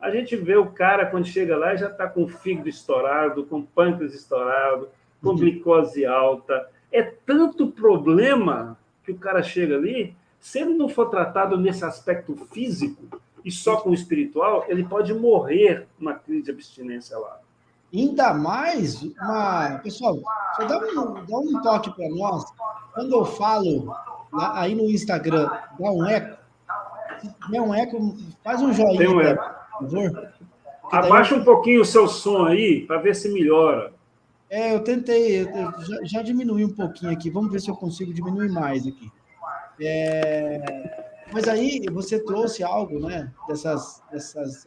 [SPEAKER 1] a gente vê o cara, quando chega lá, já está com o fígado estourado, com o pâncreas estourado, com glicose alta. É tanto problema que o cara chega ali, se ele não for tratado nesse aspecto físico e só com o espiritual, ele pode morrer numa crise de abstinência lá.
[SPEAKER 2] Ainda mais, pessoal, só dá um toque para nós. Quando eu falo lá, aí no Instagram, dá um eco. Se tiver um eco, faz um
[SPEAKER 1] Tem
[SPEAKER 2] joinha
[SPEAKER 1] um
[SPEAKER 2] para mim,
[SPEAKER 1] eco.
[SPEAKER 2] por favor. Porque daí
[SPEAKER 1] Abaixa um pouquinho o seu som aí, para ver se melhora.
[SPEAKER 2] eu tentei, já diminui um pouquinho aqui. Vamos ver se eu consigo diminuir mais aqui. Mas aí você trouxe algo, né, dessas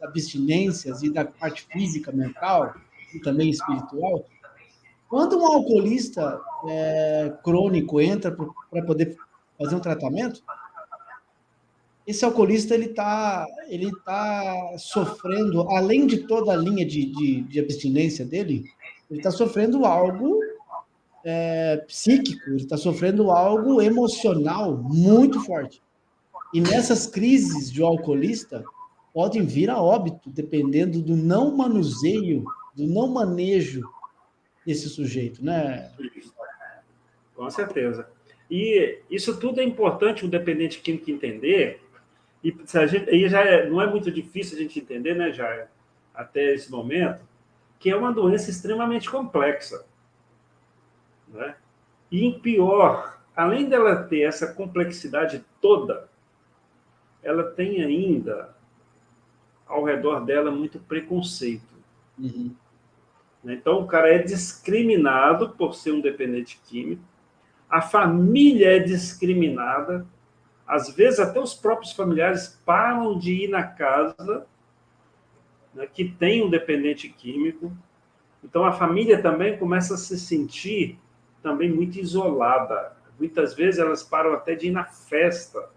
[SPEAKER 2] abstinências e da parte física, mental e também espiritual. Quando um alcoolista crônico entra para poder fazer um tratamento, esse alcoolista ele tá sofrendo, além de toda a linha de abstinência dele, ele está sofrendo algo psíquico, ele está sofrendo algo emocional muito forte. E nessas crises de alcoolista, podem vir a óbito, dependendo do não manuseio, do não manejo desse sujeito, né?
[SPEAKER 1] Com certeza. E isso tudo é importante o dependente químico entender, e se a gente, aí não é muito difícil a gente entender, né, Jair, até esse momento, que é uma doença extremamente complexa. Né? E em pior, além dela ter essa complexidade toda, ela tem ainda ao redor dela muito preconceito.
[SPEAKER 2] Uhum.
[SPEAKER 1] Então, o cara é discriminado por ser um dependente químico, a família é discriminada, às vezes até os próprios familiares param de ir na casa, né, que tem um dependente químico. Então, a família também começa a se sentir também muito isolada. Muitas vezes elas param até de ir na festa,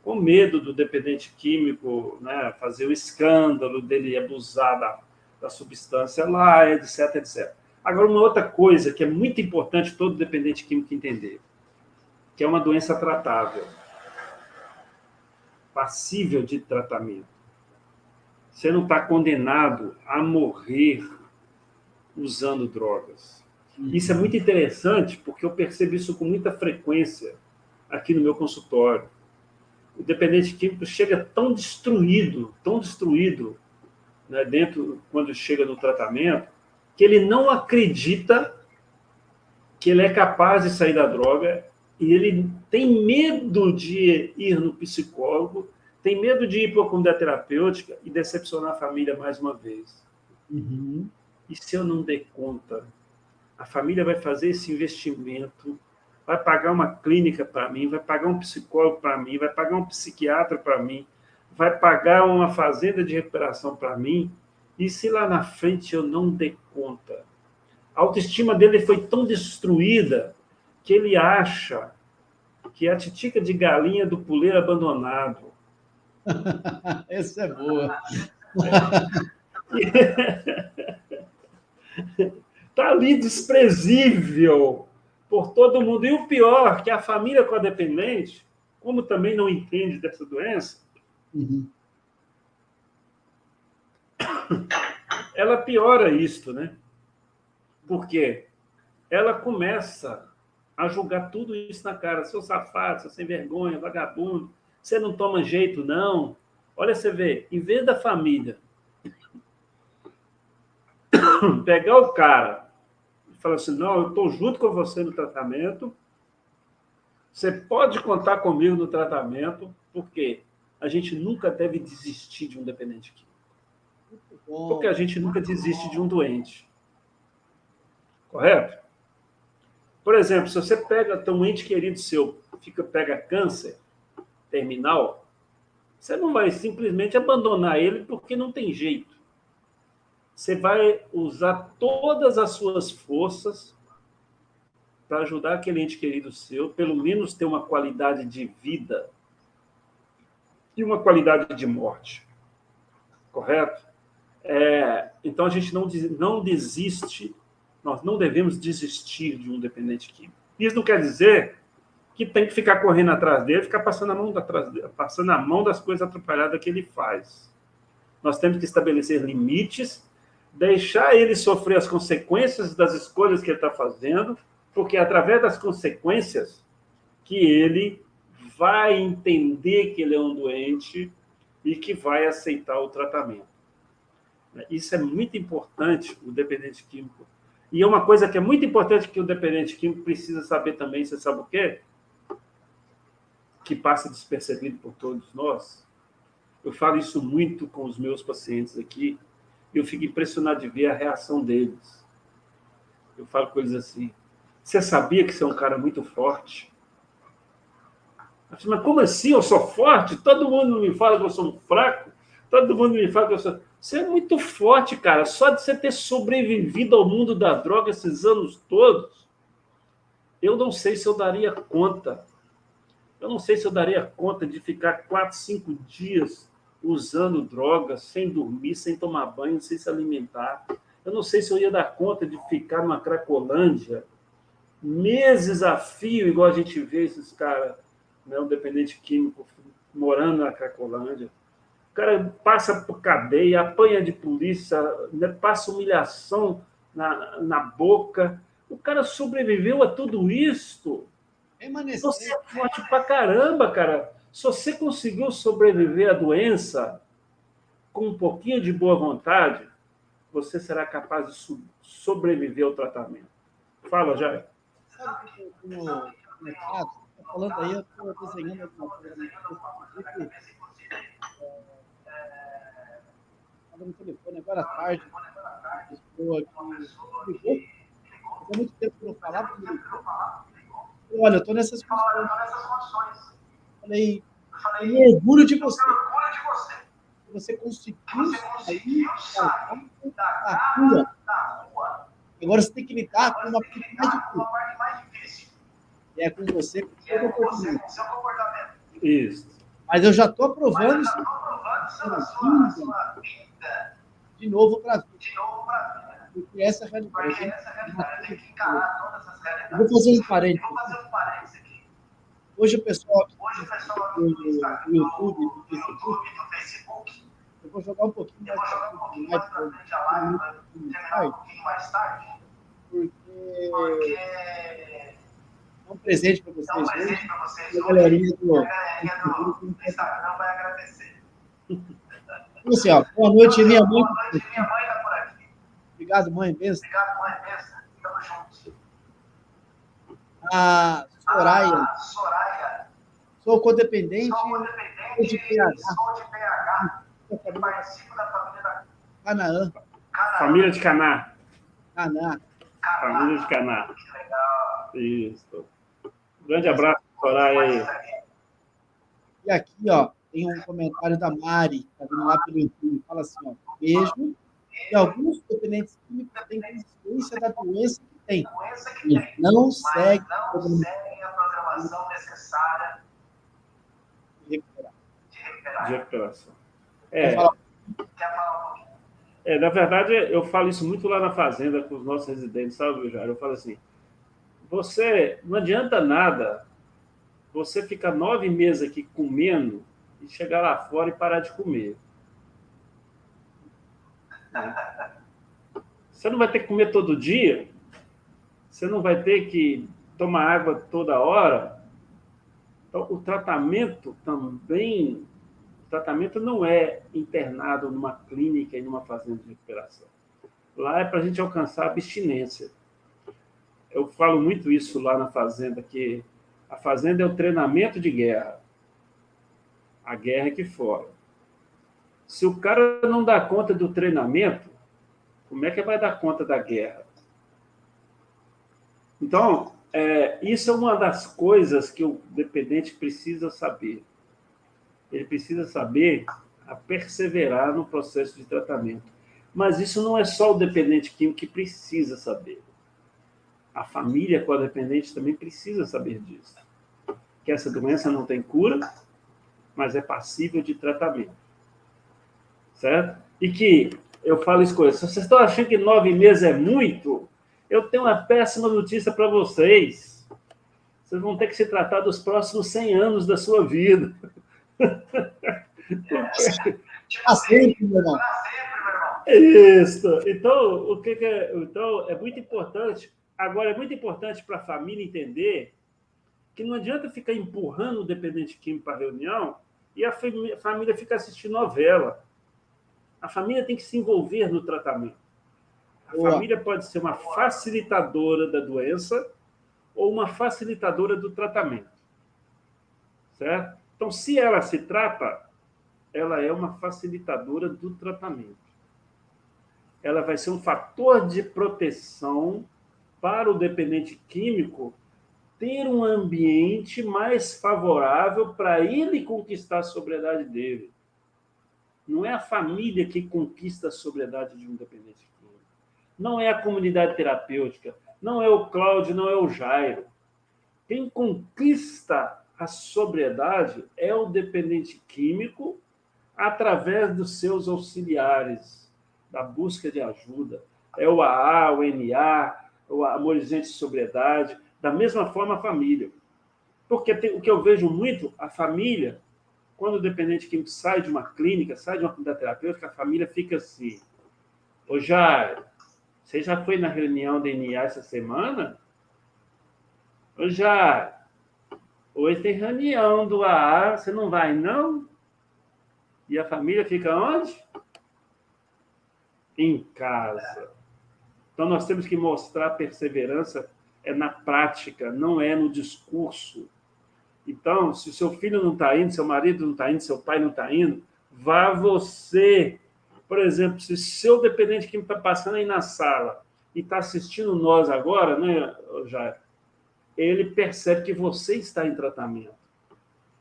[SPEAKER 1] com medo do dependente químico, né, fazer o escândalo dele abusar da substância lá, etc, etc. Agora, uma outra coisa que é muito importante todo dependente químico entender, que é uma doença tratável, passível de tratamento. Você não está condenado a morrer usando drogas. Isso é muito interessante, porque eu percebo isso com muita frequência aqui no meu consultório. O dependente químico chega tão destruído, né, quando chega no tratamento, que ele não acredita que ele é capaz de sair da droga e ele tem medo de ir no psicólogo, tem medo de ir para a comunidade terapêutica e decepcionar a família mais uma vez.
[SPEAKER 2] Uhum.
[SPEAKER 1] E se eu não der conta? A família vai fazer esse investimento, vai pagar uma clínica para mim, vai pagar um psicólogo para mim, vai pagar um psiquiatra para mim, vai pagar uma fazenda de recuperação para mim, e se lá na frente eu não der conta? A autoestima dele foi tão destruída que ele acha que é a titica de galinha do puleiro abandonado.
[SPEAKER 2] Essa é boa.
[SPEAKER 1] Está ali desprezível por todo mundo. E o pior, que a família codependente, como também não entende dessa doença,
[SPEAKER 2] Uhum.
[SPEAKER 1] ela piora isto, né? Porque ela começa a julgar tudo isso na cara. Seu safado, seu sem vergonha, vagabundo, Você não toma jeito, não. Olha, você vê, em vez da família pegar o cara e falar assim, não, eu estou junto com você no tratamento, você pode contar comigo no tratamento, porque a gente nunca deve desistir de um dependente químico. Porque a gente nunca desiste de um doente. Correto? Por exemplo, se você pega um ente querido seu, pega câncer terminal, você não vai simplesmente abandonar ele porque não tem jeito. Você vai usar todas as suas forças para ajudar aquele ente querido seu, pelo menos ter uma qualidade de vida e uma qualidade de morte. Correto? Então, a gente não desiste, nós não devemos desistir de um dependente químico. Isso não quer dizer que tem que ficar correndo atrás dele, ficar passando a mão das coisas atrapalhadas que ele faz. Nós temos que estabelecer limites, deixar ele sofrer as consequências das escolhas que ele está fazendo, porque é através das consequências que ele vai entender que ele é um doente e que vai aceitar o tratamento. Isso é muito importante, o dependente químico. E é uma coisa que é muito importante que o dependente químico precisa saber também, você sabe o quê? Que passa despercebido por todos nós. Eu falo isso muito com os meus pacientes aqui, e eu fico impressionado de ver a reação deles. Eu falo com eles assim, você sabia que você é um cara muito forte? Eu falo, mas como assim eu sou forte? Todo mundo me fala que eu sou um fraco, todo mundo me fala que eu sou... Você é muito forte, cara. Só de você ter sobrevivido ao mundo da droga esses anos todos, eu não sei se eu daria conta. Eu não sei se eu daria conta de ficar 4, 5 dias usando drogas, sem dormir, sem tomar banho, sem se alimentar. Eu não sei se eu ia dar conta de ficar numa Cracolândia, meses a fio, igual a gente vê esses caras, né, um dependente químico morando na Cracolândia. O cara passa por cadeia, apanha de polícia, né, passa humilhação na boca. O cara sobreviveu a tudo isso. Você é forte pra caramba, cara. Se você conseguiu sobreviver à doença com um pouquinho de boa vontade, você será capaz de sobreviver ao tratamento. Fala, Jair.
[SPEAKER 2] Sabe que no mercado, tá falando aí, eu estou desenhando alguma coisa na cabeça, estava no telefone agora à tarde, uma pessoa que ligou, há muito tempo que eu não falava, me ligou. Olha, eu estou nessas condições. Falei, eu me orgulho de você. Você conseguiu sair da rua. Agora você tem que lidar com uma parte mais difícil. É com você, com o seu comportamento.
[SPEAKER 1] Isso.
[SPEAKER 2] Mas eu já estou aprovando isso de novo para a vida. Porque essa é a realidade. Eu vou fazer um parênteses aqui. Hoje o pessoal do YouTube, do Facebook, eu vou jogar um pouquinho mais tarde, porque é um presente para vocês hoje. E a galerinha do Instagram vai agradecer. Então, assim, ó, boa noite, minha mãe. Está por aqui. Obrigado, mãe. Beijo. Obrigado, mãe. Beijo. Tamo juntos. A Soraya. Sou codependente. Sou de PH. Participo da família da Canaã.
[SPEAKER 1] Família de Caná.
[SPEAKER 2] Caná.
[SPEAKER 1] Família de Caná. Que legal. Isso. Grande abraço, Soraya aí.
[SPEAKER 2] E aqui, ó, tem um comentário da Mari, que está vindo lá pelo YouTube. Fala assim, ó, beijo. E alguns dependentes químicos têm consciência da doença que tem. E não seguem a programação necessária de
[SPEAKER 1] recuperação. Quer falar um pouquinho? Na verdade, eu falo isso muito lá na fazenda com os nossos residentes, sabe, Jair? Eu falo assim, não adianta nada você ficar 9 meses aqui comendo e chegar lá fora e parar de comer. Você não vai ter que comer todo dia, você não vai ter que tomar água toda hora, Então, o tratamento não é internado numa clínica e numa fazenda de recuperação. Lá é para a gente alcançar a abstinência. Eu falo muito isso lá na fazenda, que a fazenda é o treinamento de guerra. A guerra é aqui fora. Se o cara não dá conta do treinamento, como é que vai dar conta da guerra? Então, isso é uma das coisas que o dependente precisa saber. Ele precisa saber a perseverar no processo de tratamento. Mas isso não é só o dependente químico que precisa saber. A família codependente também precisa saber disso. Que essa doença não tem cura, mas é passível de tratamento. Certo? E que, eu falo isso com eles, se vocês estão achando que 9 meses é muito, eu tenho uma péssima notícia para vocês. Vocês vão ter que se tratar dos próximos 100 anos da sua vida.
[SPEAKER 2] Para sempre, meu irmão.
[SPEAKER 1] Isso. Então, então, é muito importante. Agora, é muito importante para a família entender que não adianta ficar empurrando o dependente químico para a reunião e a família fica assistindo novela. A família tem que se envolver no tratamento. A família pode ser uma facilitadora da doença ou uma facilitadora do tratamento. Certo? Então, se ela se trata, ela é uma facilitadora do tratamento. Ela vai ser um fator de proteção para o dependente químico ter um ambiente mais favorável para ele conquistar a sobriedade dele. Não é a família que conquista a sobriedade de um dependente químico. Não é a comunidade terapêutica. Não é o Cláudio, não é o Jairo. Quem conquista a sobriedade é o dependente químico através dos seus auxiliares, da busca de ajuda. É o AA, o NA, o amorizante de sobriedade, da mesma forma a família. Porque o que eu vejo muito, a família, quando o dependente químico sai de uma clínica, sai de uma comunidade terapêutica, a família fica assim: ô Jair, você já foi na reunião da NA essa semana? Ô Jair, hoje tem reunião do AA, você não vai, não? E a família fica onde? Em casa. Então, nós temos que mostrar perseverança na prática, não é no discurso. Então, se o seu filho não está indo, seu marido não está indo, seu pai não está indo, vá você. Por exemplo, se seu dependente que está passando aí na sala e está assistindo nós agora, né, Jair? Ele percebe que você está em tratamento.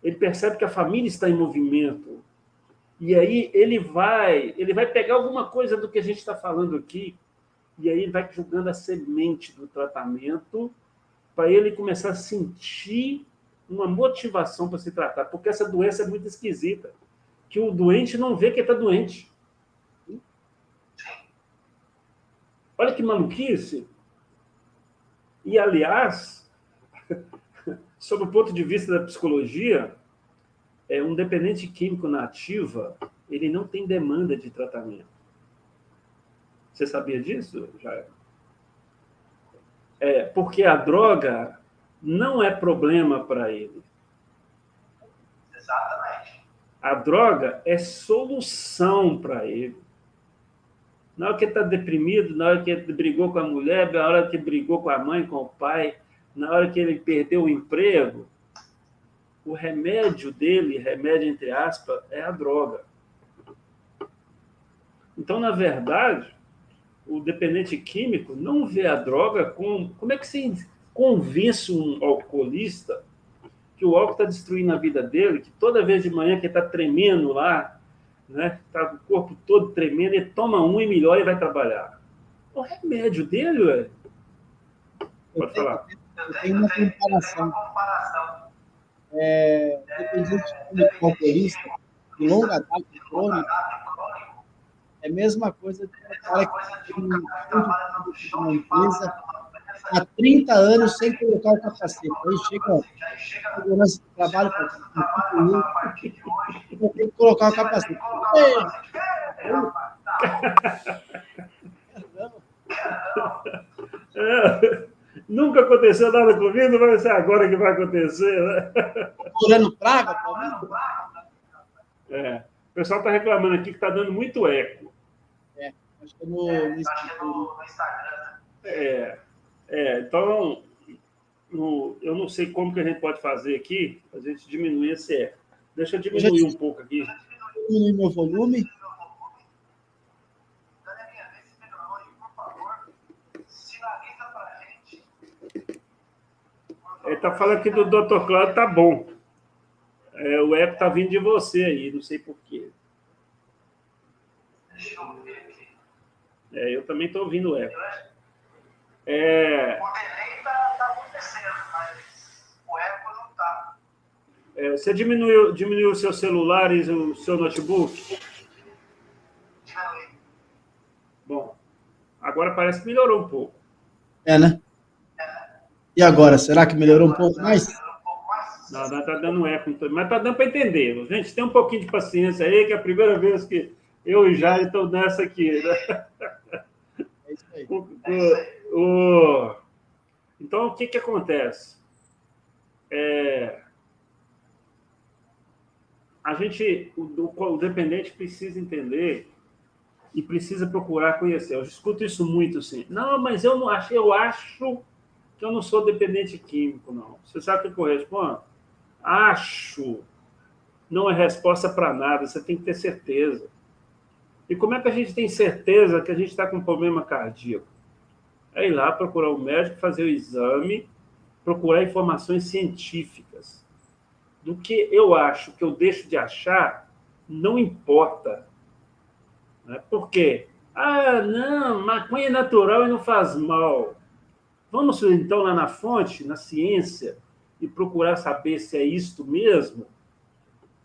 [SPEAKER 1] Ele percebe que a família está em movimento. E aí ele vai pegar alguma coisa do que a gente está falando aqui, e aí ele vai jogando a semente do tratamento para ele começar a sentir uma motivação para se tratar, porque essa doença é muito esquisita, que o doente não vê que está doente. Olha que maluquice. E, aliás, sob o ponto de vista da psicologia, um dependente químico na ativa, ele não tem demanda de tratamento. Você sabia disso, Jair? Porque a droga não é problema para ele.
[SPEAKER 3] Exatamente.
[SPEAKER 1] A droga é solução para ele. Na hora que ele está deprimido, na hora que ele brigou com a mulher, na hora que ele brigou com a mãe, com o pai, na hora que ele perdeu o emprego, o remédio dele, remédio entre aspas, é a droga. Então, na verdade, o dependente químico não vê a droga como... Como é que você convence um alcoolista que o álcool está destruindo a vida dele, que toda vez de manhã que ele está tremendo lá, né, está com o corpo todo tremendo, ele toma um e melhora e vai trabalhar. O remédio dele, ué. Pode falar.
[SPEAKER 2] Eu tenho uma comparação. Dependente químico alcoolista, de longa data crônica, é a mesma coisa de um cara que tem uma empresa há 30 anos sem colocar o capacete. Aí chega a segurança do trabalho para tem que colocar o capacete.
[SPEAKER 1] Nunca aconteceu nada comigo, não vai ser agora que vai acontecer, né?
[SPEAKER 2] Procurando praga, talvez?
[SPEAKER 1] É. O pessoal está reclamando aqui que está dando muito eco.
[SPEAKER 2] Acho que é no Instagram.
[SPEAKER 1] Então, eu não sei como que a gente pode fazer aqui para a gente diminuir esse eco. Deixa eu diminuir um pouco aqui.
[SPEAKER 2] Diminuir meu volume.
[SPEAKER 1] Ele está falando que do Dr. Cláudio tá bom. O eco está vindo de você aí, não sei porquê.
[SPEAKER 3] Deixa eu ver aqui.
[SPEAKER 1] Eu também estou ouvindo o eco.
[SPEAKER 3] O delay está acontecendo, mas o eco não está.
[SPEAKER 1] Você diminuiu o seu celular e o seu notebook?
[SPEAKER 3] Diminui.
[SPEAKER 1] Bom, agora parece que melhorou um pouco.
[SPEAKER 2] Né? E agora, será que melhorou um pouco mais?
[SPEAKER 1] Não, está dando eco, mas está dando para entender. Gente, tem um pouquinho de paciência aí, que é a primeira vez que eu e Jair estão nessa aqui, né?
[SPEAKER 2] É isso aí.
[SPEAKER 1] Então, o que acontece? O dependente precisa entender e precisa procurar conhecer. Eu escuto isso muito, assim. Não, mas eu acho que eu não sou dependente químico, não. Você sabe o que eu respondo? Acho. Não é resposta para nada, você tem que ter certeza. E como é que a gente tem certeza que a gente está com um problema cardíaco? É ir lá procurar o médico, fazer o exame, procurar informações científicas. Do que eu acho, que eu deixo de achar, não importa. Né? Por quê? Não, maconha é natural e não faz mal. Vamos, então, lá na fonte, na ciência, e procurar saber se é isto mesmo?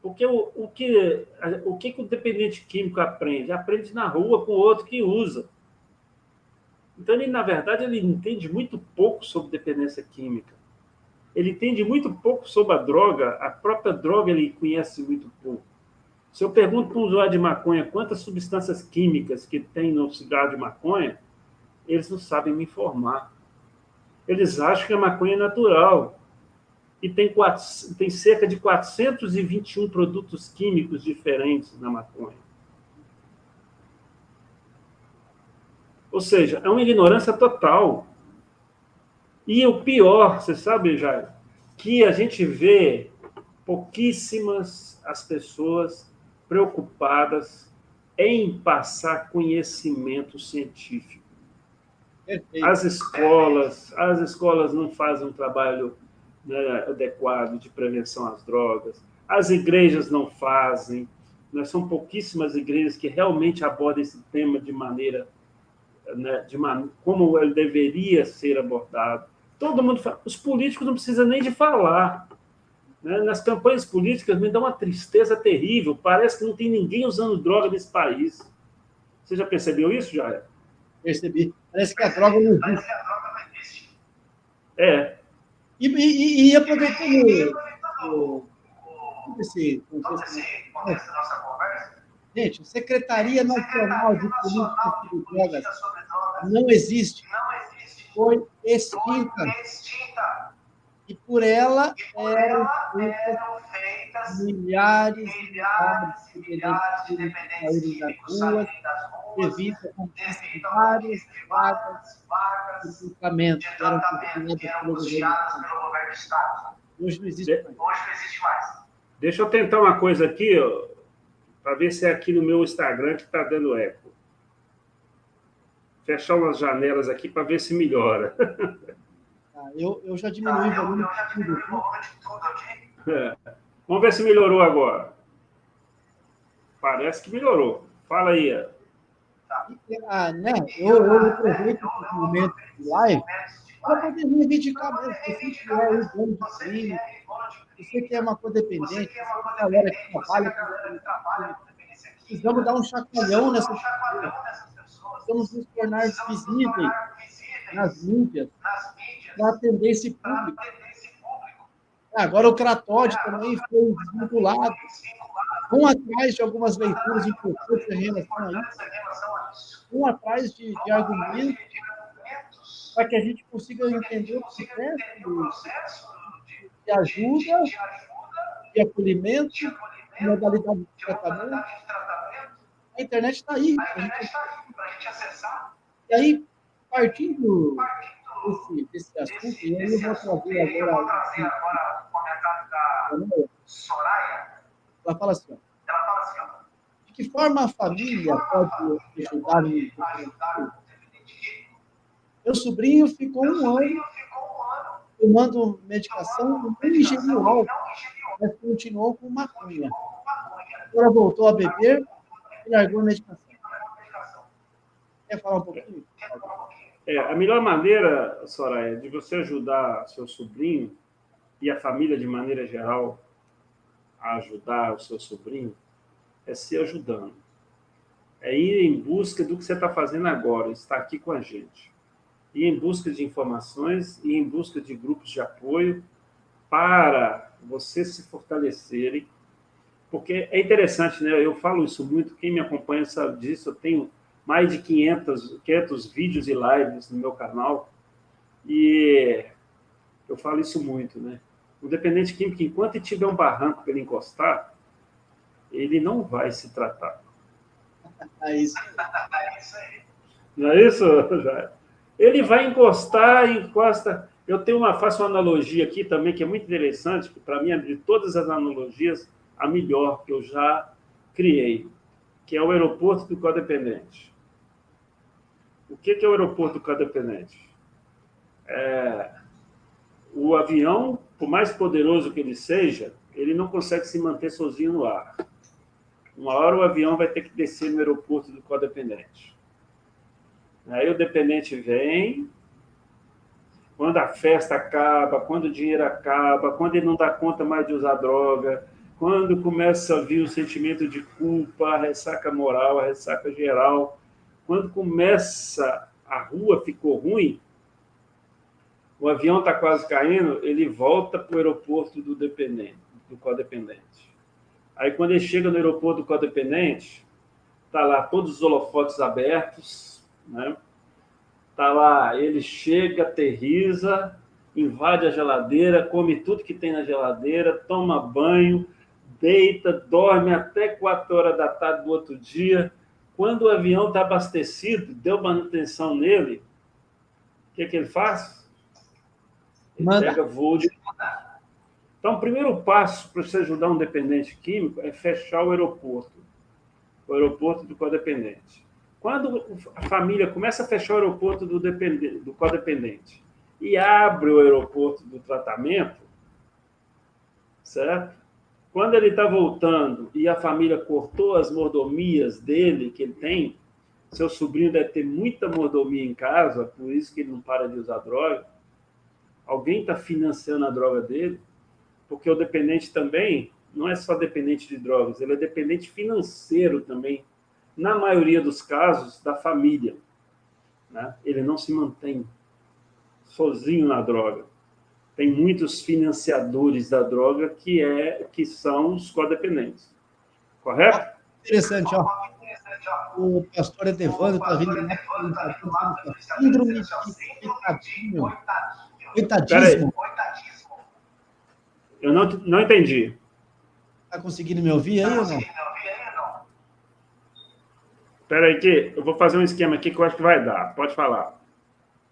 [SPEAKER 1] Porque o que o dependente químico aprende? Aprende na rua com o outro que usa. Então, na verdade, ele entende muito pouco sobre dependência química. Ele entende muito pouco sobre a droga, a própria droga ele conhece muito pouco. Se eu pergunto para um usuário de maconha quantas substâncias químicas que tem no cigarro de maconha, eles não sabem me informar. Eles acham que a maconha é natural. E tem cerca de 421 produtos químicos diferentes na maconha. Ou seja, é uma ignorância total. E o pior, você sabe, Jair, que a gente vê pouquíssimas as pessoas preocupadas em passar conhecimento científico. As escolas não fazem um trabalho, né, adequado de prevenção às drogas. As igrejas não fazem. São pouquíssimas igrejas que realmente abordam esse tema de maneira, né, como ele deveria ser abordado. Todo mundo fala. Os políticos não precisam nem de falar. Né? Nas campanhas políticas me dá uma tristeza terrível. Parece que não tem ninguém usando droga nesse país. Você já percebeu isso, Jair?
[SPEAKER 2] Percebi. Parece que a droga não existe. E aproveitando esse contexto da nossa conversa, gente, Secretaria Nacional de Política sobre Drogas não existe. Foi extinta. E por ela eram feitas milhares de dependentes saírem das ruas devido a várias vagas de tratamento que eram custeadas pelo governo do Estado. Hoje não existe mais.
[SPEAKER 1] Deixa eu tentar uma coisa aqui, para ver se é aqui no meu Instagram que está dando eco. Fechar umas janelas aqui para ver se melhora.
[SPEAKER 2] Eu já diminui o volume de
[SPEAKER 3] tudo aqui.
[SPEAKER 1] Vamos ver se melhorou agora. Parece que melhorou. Fala aí.
[SPEAKER 2] Né? Eu aproveito esse momento de live para poder reivindicar mesmo. Você que é o dono de clínica, você que é uma codependente, a galera que trabalha com precisamos dar um chacoalhão nessas pessoas. Precisamos nos tornar visíveis nas mídias para atender esse público. Agora o Kratóide também foi desvinculado. Vão atrás de algumas leituras importantes em relação a isso. Vão atrás de argumentos para que a gente consiga entender o processo de ajuda, de acolhimento, de modalidade de tratamento. A internet está aí para a gente acessar. E aí, partindo desse assunto, e aí eu vou trazer agora o comentário da Soraya. Ela fala assim, ó, de que forma a família pode ajudar no definitivo? Meu sobrinho ficou um ano tomando medicação e não ingeriu álcool, mas continuou com maconha. Agora voltou a beber e largou a medicação. Quer falar um pouquinho?
[SPEAKER 1] A melhor maneira, Soraya, de você ajudar seu sobrinho e a família de maneira geral a ajudar o seu sobrinho é se ajudando. É ir em busca do que você está fazendo agora, estar aqui com a gente. Ir em busca de informações e em busca de grupos de apoio para vocês se fortalecerem. Porque é interessante, né? Eu falo isso muito, quem me acompanha sabe disso, eu tenho mais de 500 vídeos e lives no meu canal, e eu falo isso muito, né? O dependente químico, enquanto ele tiver um barranco para ele encostar, ele não vai se tratar.
[SPEAKER 2] É isso.
[SPEAKER 1] Não é isso, Jair? Ele vai encostar, encosta. Faço uma analogia aqui também, que é muito interessante, que para mim, de todas as analogias, a melhor que eu já criei, que é o aeroporto do codependente. O que é o aeroporto do codependente? O avião, por mais poderoso que ele seja, ele não consegue se manter sozinho no ar. Uma hora o avião vai ter que descer no aeroporto do codependente. Aí o dependente vem, quando a festa acaba, quando o dinheiro acaba, quando ele não dá conta mais de usar droga, quando começa a vir o sentimento de culpa, a ressaca moral, a ressaca geral, quando começa a rua ficou ruim, o avião está quase caindo, ele volta para o aeroporto do codependente. Aí, quando ele chega no aeroporto do codependente, está lá todos os holofotes abertos, né? Está lá, ele chega, aterriza, invade a geladeira, come tudo que tem na geladeira, toma banho, deita, dorme até 4 horas da tarde do outro dia. Quando o avião está abastecido, deu manutenção nele, o que ele faz? Ele pega voo de... Então, o primeiro passo para você ajudar um dependente químico é fechar o aeroporto do codependente. Quando a família começa a fechar o aeroporto do codependente e abre o aeroporto do tratamento, certo? Quando ele está voltando e a família cortou as mordomias dele, que ele tem, seu sobrinho deve ter muita mordomia em casa, por isso que ele não para de usar droga. Alguém está financiando a droga dele, porque o dependente também não é só dependente de drogas, ele é dependente financeiro também, na maioria dos casos, da família. Né? Ele não se mantém sozinho na droga. Tem muitos financiadores da droga que são os codependentes. Correto?
[SPEAKER 2] Interessante, ó. O pastor Edevando está vindo síndrome de coitadismo.
[SPEAKER 1] Eu não entendi.
[SPEAKER 2] Está conseguindo me ouvir aí ou não?
[SPEAKER 1] Espera aí que eu vou fazer um esquema aqui que eu acho que vai dar. Pode falar.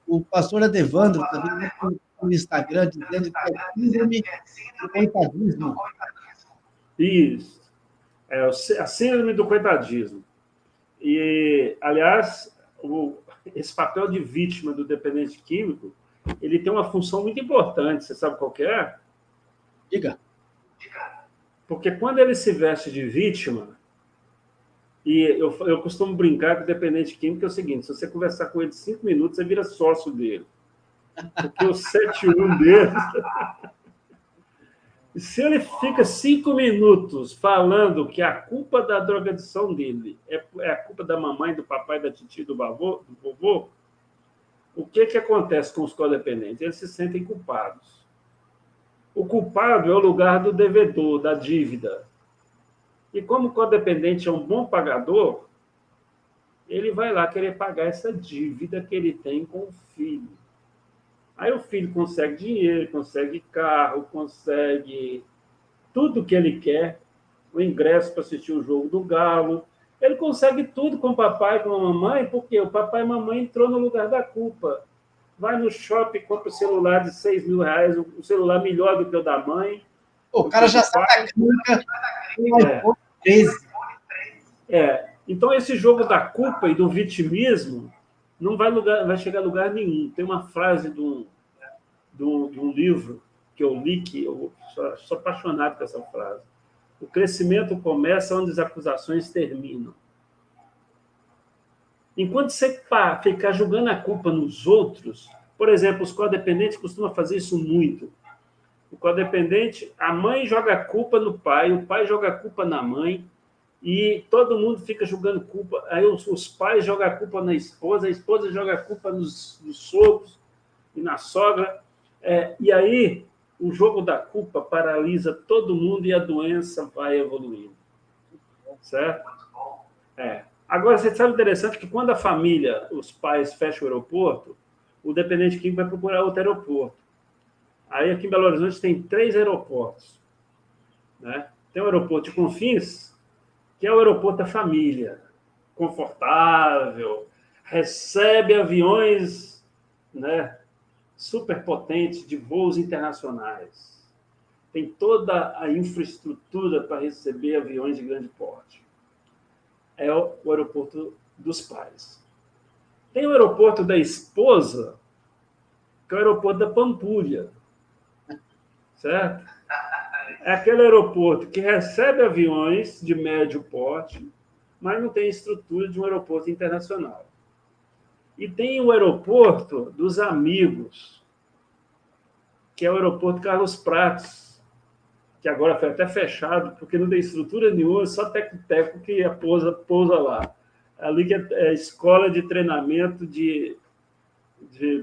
[SPEAKER 2] O pastor Edevandro está vindo no Instagram dizendo que é síndrome do coitadismo.
[SPEAKER 1] Isso. É a síndrome do coitadismo. E, aliás, esse papel de vítima do dependente químico, ele tem uma função muito importante. Você sabe qual que é?
[SPEAKER 2] Diga.
[SPEAKER 1] Porque quando ele se veste de vítima, e eu costumo brincar que o dependente químico é o seguinte, se você conversar com ele 5 minutos, você vira sócio dele. Porque o 7-1 dele... Se ele fica 5 minutos falando que a culpa da drogadição dele é a culpa da mamãe, do papai, da titia, do vovô, o que acontece com os codependentes? Eles se sentem culpados. O culpado é o lugar do devedor, da dívida. E como o codependente é um bom pagador, ele vai lá querer pagar essa dívida que ele tem com o filho. Aí o filho consegue dinheiro, consegue carro, consegue tudo que ele quer, o ingresso para assistir o jogo do Galo. Ele consegue tudo com o papai e com a mamãe, porque o papai e a mamãe entrou no lugar da culpa. Vai no shopping, compra o celular de R$6.000, o celular melhor do que o da mãe.
[SPEAKER 2] O cara já sabe a clínica do iPhone 13.
[SPEAKER 1] Então, esse jogo da culpa e do vitimismo não vai chegar a lugar nenhum. Tem uma frase de um livro que eu li, que eu sou apaixonado por essa frase. O crescimento começa onde as acusações terminam. Enquanto você ficar jogando a culpa nos outros, por exemplo, os codependentes costumam fazer isso muito. O codependente, a mãe joga a culpa no pai, o pai joga a culpa na mãe, e todo mundo fica jogando culpa. Aí os pais jogam a culpa na esposa, a esposa joga a culpa nos sogros e na sogra. E aí o jogo da culpa paralisa todo mundo e a doença vai evoluindo. Certo? Agora, você sabe interessante que quando a família, os pais fecham o aeroporto, o dependente químico vai procurar outro aeroporto. Aí aqui em Belo Horizonte tem 3 aeroportos. Né? Tem o aeroporto de Confins, que é o aeroporto da família, confortável, recebe aviões, né, superpotentes de voos internacionais. Tem toda a infraestrutura para receber aviões de grande porte. É o aeroporto dos pais. Tem o aeroporto da esposa, que é o aeroporto da Pampulha. Certo? É aquele aeroporto que recebe aviões de médio porte, mas não tem estrutura de um aeroporto internacional. E tem o aeroporto dos amigos, que é o aeroporto Carlos Prates, que agora foi até fechado, porque não tem estrutura nenhuma, só teco-teco que pousa lá. Ali que é a escola de treinamento de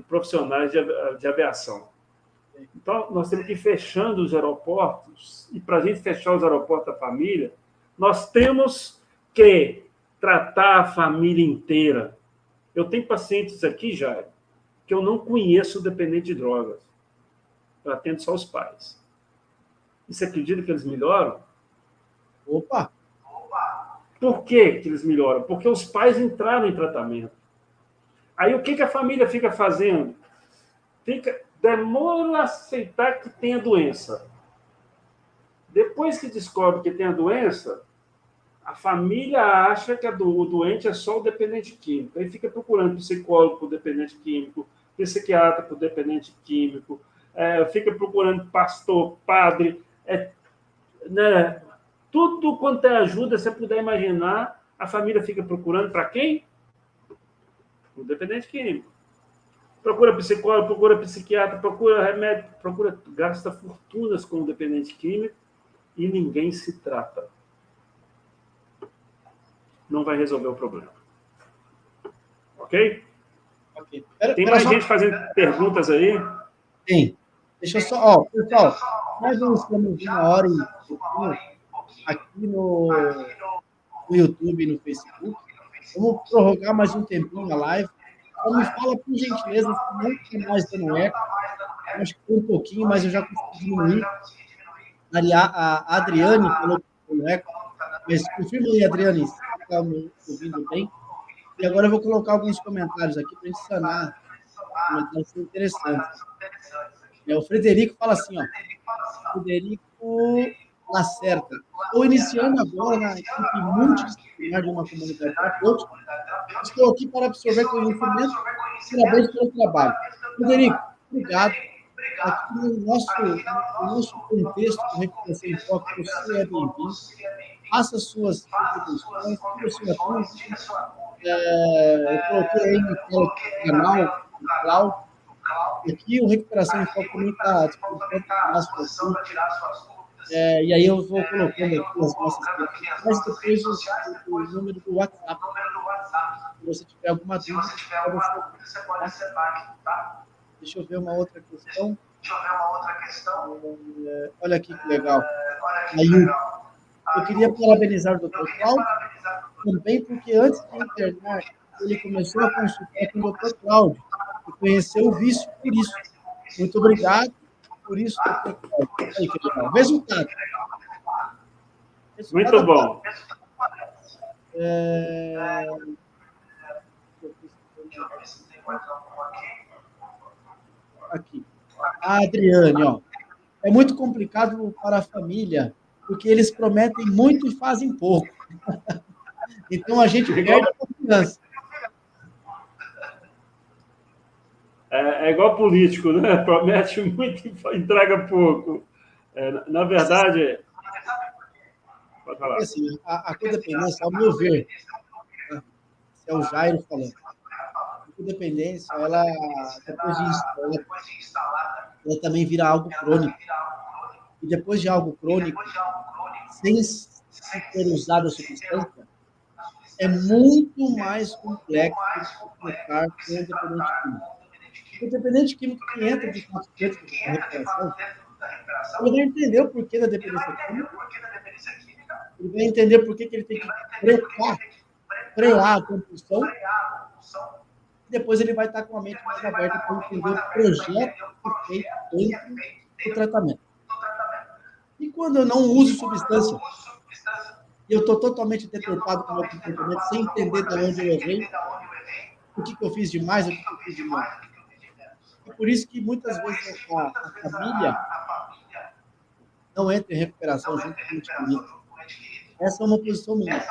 [SPEAKER 1] profissionais de aviação. Então, nós temos que ir fechando os aeroportos, e para a gente fechar os aeroportos da família, nós temos que tratar a família inteira. Eu tenho pacientes aqui, Jair, que eu não conheço dependente de drogas. Eu atendo só os pais. E você acredita que eles melhoram?
[SPEAKER 2] Opa!
[SPEAKER 1] Por que eles melhoram? Porque os pais entraram em tratamento. Aí o que a família fica fazendo? Demora a aceitar que tem a doença. Depois que descobre que tem a doença, a família acha que o doente é só o dependente químico. Aí fica procurando psicólogo por dependente químico, psiquiatra por dependente químico, fica procurando pastor, padre, né? Tudo quanto é ajuda, se você puder imaginar, a família fica procurando para quem? O dependente químico. Procura psicólogo, procura psiquiatra, procura remédio, gasta fortunas com o dependente químico e ninguém se trata. Não vai resolver o problema. Ok? Tem mais gente fazendo perguntas aí?
[SPEAKER 2] Tem. Deixa eu só... pessoal, nós não estamos 1h e pouquinho aqui no YouTube e no Facebook. Vamos prorrogar mais um tempinho a live. Então, me fala, por gentileza, se não está mais dando eco. Acho que foi um pouquinho, mas eu já consegui diminuir. A Adriane falou que foi um eco. Mas confirma aí, Adriane, se está me ouvindo bem. E agora eu vou colocar alguns comentários aqui para a gente sanar. Comentários interessantes. O Frederico fala assim, ó. Frederico Lacerda. Estou iniciando agora na equipe multidisciplinar de uma comunidade terapêutica. Estou aqui para absorver conhecimento. Parabéns pelo trabalho. Frederico, obrigado. Aqui no nosso contexto de recuperação em foco, você é bem-vindo. Faça suas contribuições, tire a sua dúvida. Eu coloquei aí no canal, no Cláudio. Aqui o Recuperação em Foco também está à disposição para tirar suas dúvidas. E aí eu vou colocando aqui as nossas redes sociais, depois o número do WhatsApp. Se você tiver alguma dúvida, você pode acertar aqui, tá? Deixa eu ver uma outra questão. Olha aqui que legal. Aí, eu queria parabenizar o Dr. Cláudio, também porque antes de internar, ele começou a consultar com o Dr. Cláudio e conheceu o vício por isso. Muito obrigado por isso. Aí, que legal. Resultado.
[SPEAKER 1] Muito bom.
[SPEAKER 2] Aqui. A Adriane, ó. É muito complicado para a família, porque eles prometem muito e fazem pouco. Então a gente perde a confiança.
[SPEAKER 1] É igual político, né? Promete muito e entrega pouco. Na verdade... Pode falar.
[SPEAKER 2] Assim, a codependência, ao meu ver, né, é o Jairo falando, a codependência, ela, depois de instalada, ela também vira algo crônico. E depois de algo crônico, sem se ter usado a substância, é muito mais complexo de tratar com o dependente químico. O dependente químico que entra de fato dentro da recuperação, ele vai entender o porquê da dependência química, ele vai entender por que ele tem que frear a compulsão, e depois ele vai estar com a mente mais aberta para entender o projeto que feito dentro do tratamento. E quando eu não uso substância, e eu estou totalmente deturpado com o meu comportamento, sem entender de onde eu errei, o que eu fiz de mais, o que eu fiz de menos. É por isso que muitas vezes a família não entra em recuperação junto com o ente querido. Essa é uma posição minha.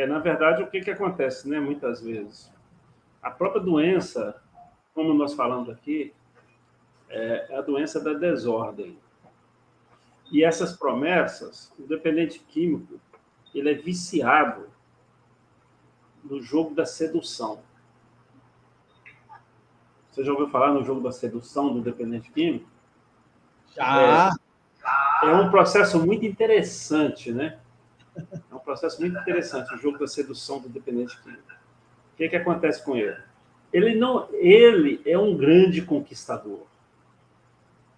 [SPEAKER 1] Na verdade, o que acontece, né? Muitas vezes, a própria doença, como nós falamos aqui, é a doença da desordem. E essas promessas, o dependente químico, ele é viciado no jogo da sedução. Você já ouviu falar no jogo da sedução do dependente químico?
[SPEAKER 2] Já.
[SPEAKER 1] É um processo muito interessante, né? É um processo muito interessante, o jogo da sedução do dependente químico. O que acontece com ele? Ele é um grande conquistador.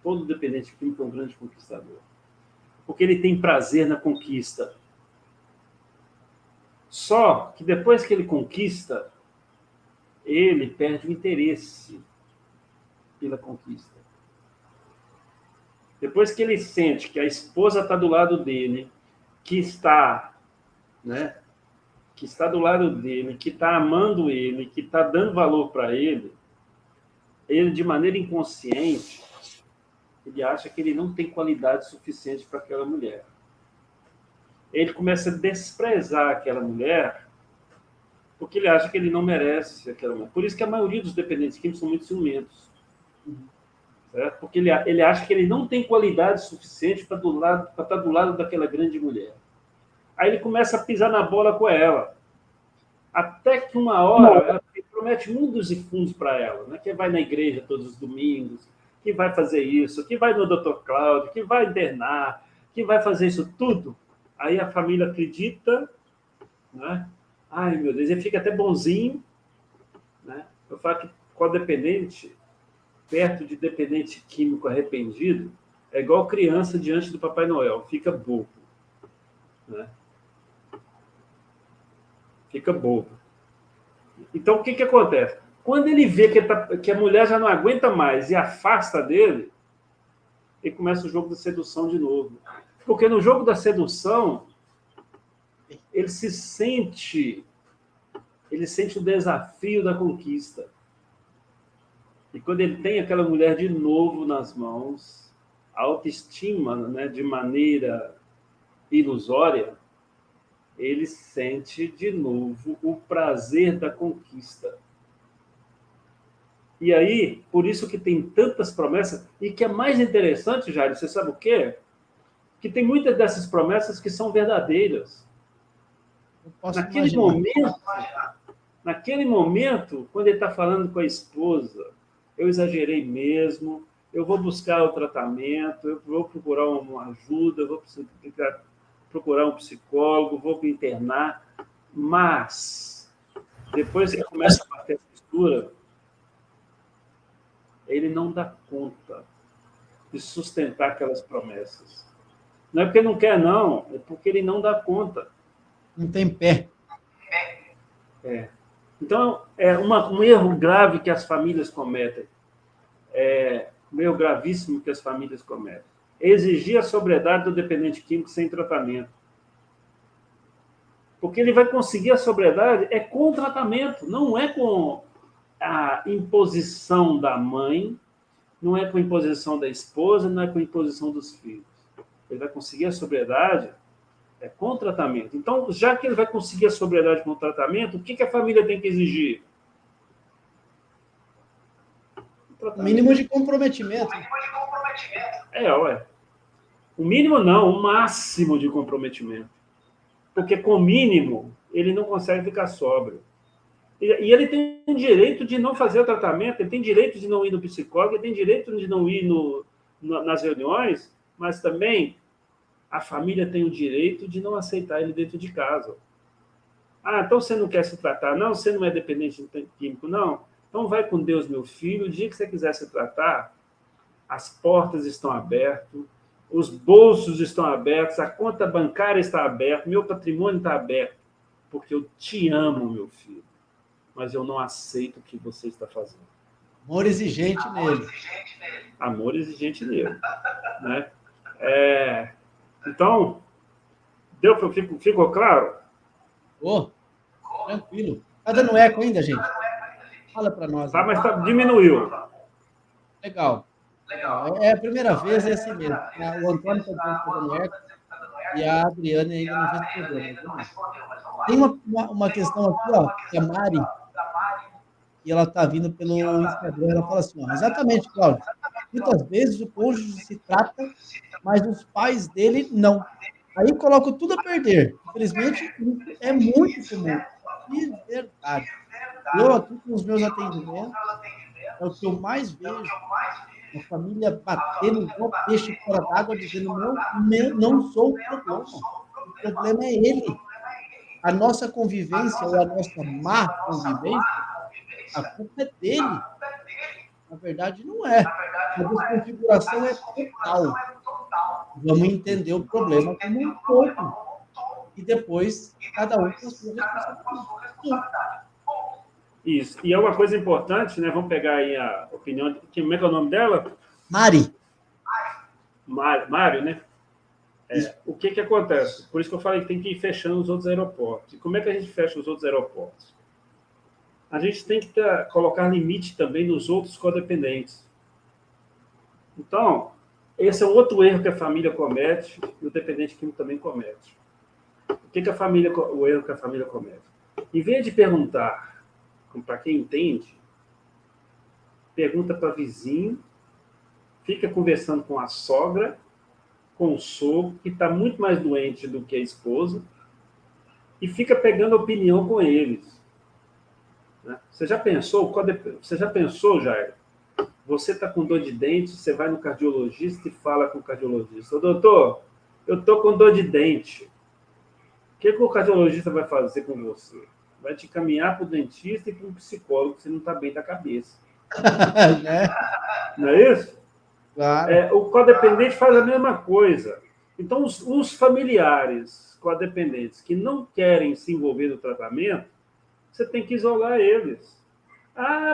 [SPEAKER 1] Todo dependente químico é um grande conquistador. Porque ele tem prazer na conquista. Só que depois que ele conquista, ele perde o interesse pela conquista. Depois que ele sente que a esposa está do lado dele, que está do lado dele, que está amando ele, que está dando valor para ele, de maneira inconsciente, ele acha que ele não tem qualidade suficiente para aquela mulher. Ele começa a desprezar aquela mulher porque ele acha que ele não merece aquela mulher. Por isso que a maioria dos dependentes químicos são muito ciumentos. Certo? Porque ele acha que ele não tem qualidade suficiente para estar do lado daquela grande mulher. Aí ele começa a pisar na bola com ela. Até que uma hora ela promete mundos e fundos para ela, né? Que vai na igreja todos os domingos, que vai fazer isso, que vai no Dr. Cláudio, que vai internar, que vai fazer isso tudo. Aí a família acredita, né? Ai, meu Deus, ele fica até bonzinho, né? Eu falo que codependente, perto de dependente químico arrependido, é igual criança diante do Papai Noel, fica bobo, né? Fica bobo. Então, o que acontece? Quando ele vê que a mulher já não aguenta mais e afasta dele, ele começa o jogo da sedução de novo. Porque no jogo da sedução, ele sente o desafio da conquista. E quando ele tem aquela mulher de novo nas mãos, a autoestima, né, de maneira ilusória, ele sente de novo o prazer da conquista. E aí, por isso que tem tantas promessas, e que é mais interessante, Jair, você sabe o quê? Que tem muitas dessas promessas que são verdadeiras. Naquele momento, quando ele está falando com a esposa, eu exagerei mesmo, eu vou buscar o tratamento, eu vou procurar uma ajuda, eu vou procurar um psicólogo, vou me internar, mas depois que começa a bater a costura, ele não dá conta de sustentar aquelas promessas. Não é porque não quer, não, é porque ele não dá conta.
[SPEAKER 2] Não tem pé.
[SPEAKER 1] Então, é um erro grave que as famílias cometem, um erro gravíssimo que as famílias cometem, é exigir a sobriedade do dependente químico sem tratamento. Porque ele vai conseguir a sobriedade com tratamento, não é com a imposição da mãe, não é com a imposição da esposa, não é com a imposição dos filhos. Ele vai conseguir a sobriedade com tratamento. Então, já que ele vai conseguir a sobriedade com o tratamento, o que a família tem que exigir?
[SPEAKER 2] O mínimo de comprometimento.
[SPEAKER 1] Ué. O mínimo não, o máximo de comprometimento. Porque com o mínimo, ele não consegue ficar sóbrio. E ele tem direito de não fazer o tratamento, ele tem direito de não ir no psicólogo, ele tem direito de não ir nas reuniões, mas também a família tem o direito de não aceitar ele dentro de casa. Então você não quer se tratar? Não, você não é dependente de químico? Não. Então vai com Deus, meu filho. O dia que você quiser se tratar, as portas estão abertas, os bolsos estão abertos, a conta bancária está aberta, meu patrimônio está aberto, porque eu te amo, meu filho, mas eu não aceito o que você está fazendo.
[SPEAKER 2] Amor exigente nele.
[SPEAKER 1] Amor exigente nele. Né? Então, ficou claro?
[SPEAKER 2] Tranquilo. Está dando eco ainda, gente? Fala para nós.
[SPEAKER 1] Tá, mas diminuiu.
[SPEAKER 2] Legal. É a primeira vez, é assim mesmo. O Antônio está dizendo que está dando eco e a Adriane ainda não respondeu. Tem uma questão aqui, ó, que a Mari, e ela está vindo pelo Instagram, ela fala assim, ó, exatamente, Cláudio, muitas vezes o cônjuge se trata, mas os pais dele não. Aí coloco tudo a perder. Infelizmente, isso é muito comum. De verdade. Eu aqui com os meus atendimentos, é o que eu mais vejo. A família batendo igual peixe fora d'água, dizendo, não sou o problema. O problema é ele. A nossa convivência ou a nossa má convivência, a culpa é dele. Na verdade, não é. A desconfiguração é total. Vamos entender o problema como um todo. E depois, cada um com a sua responsabilidade.
[SPEAKER 1] Isso. E é uma coisa importante, né? Vamos pegar aí a opinião. Como é que é o nome dela?
[SPEAKER 2] Mari.
[SPEAKER 1] Mário, né? O que acontece? Por isso que eu falei que tem que ir fechando os outros aeroportos. E como é que a gente fecha os outros aeroportos? A gente tem que colocar limite também nos outros codependentes. Então, esse é outro erro que a família comete e o dependente químico também comete. O erro que a família comete? Em vez de perguntar para quem entende, pergunta para vizinho, fica conversando com a sogra, com o sogro, que está muito mais doente do que a esposa, e fica pegando opinião com eles. Você já pensou, Jair? Você está com dor de dente, você vai no cardiologista e fala com o cardiologista, doutor, eu estou com dor de dente. O que o cardiologista vai fazer com você? Vai te encaminhar para o dentista e para um psicólogo, que você não está bem da cabeça. Não é isso?
[SPEAKER 2] Claro.
[SPEAKER 1] O codependente faz a mesma coisa. Então, os familiares codependentes que não querem se envolver no tratamento, você tem que isolar eles.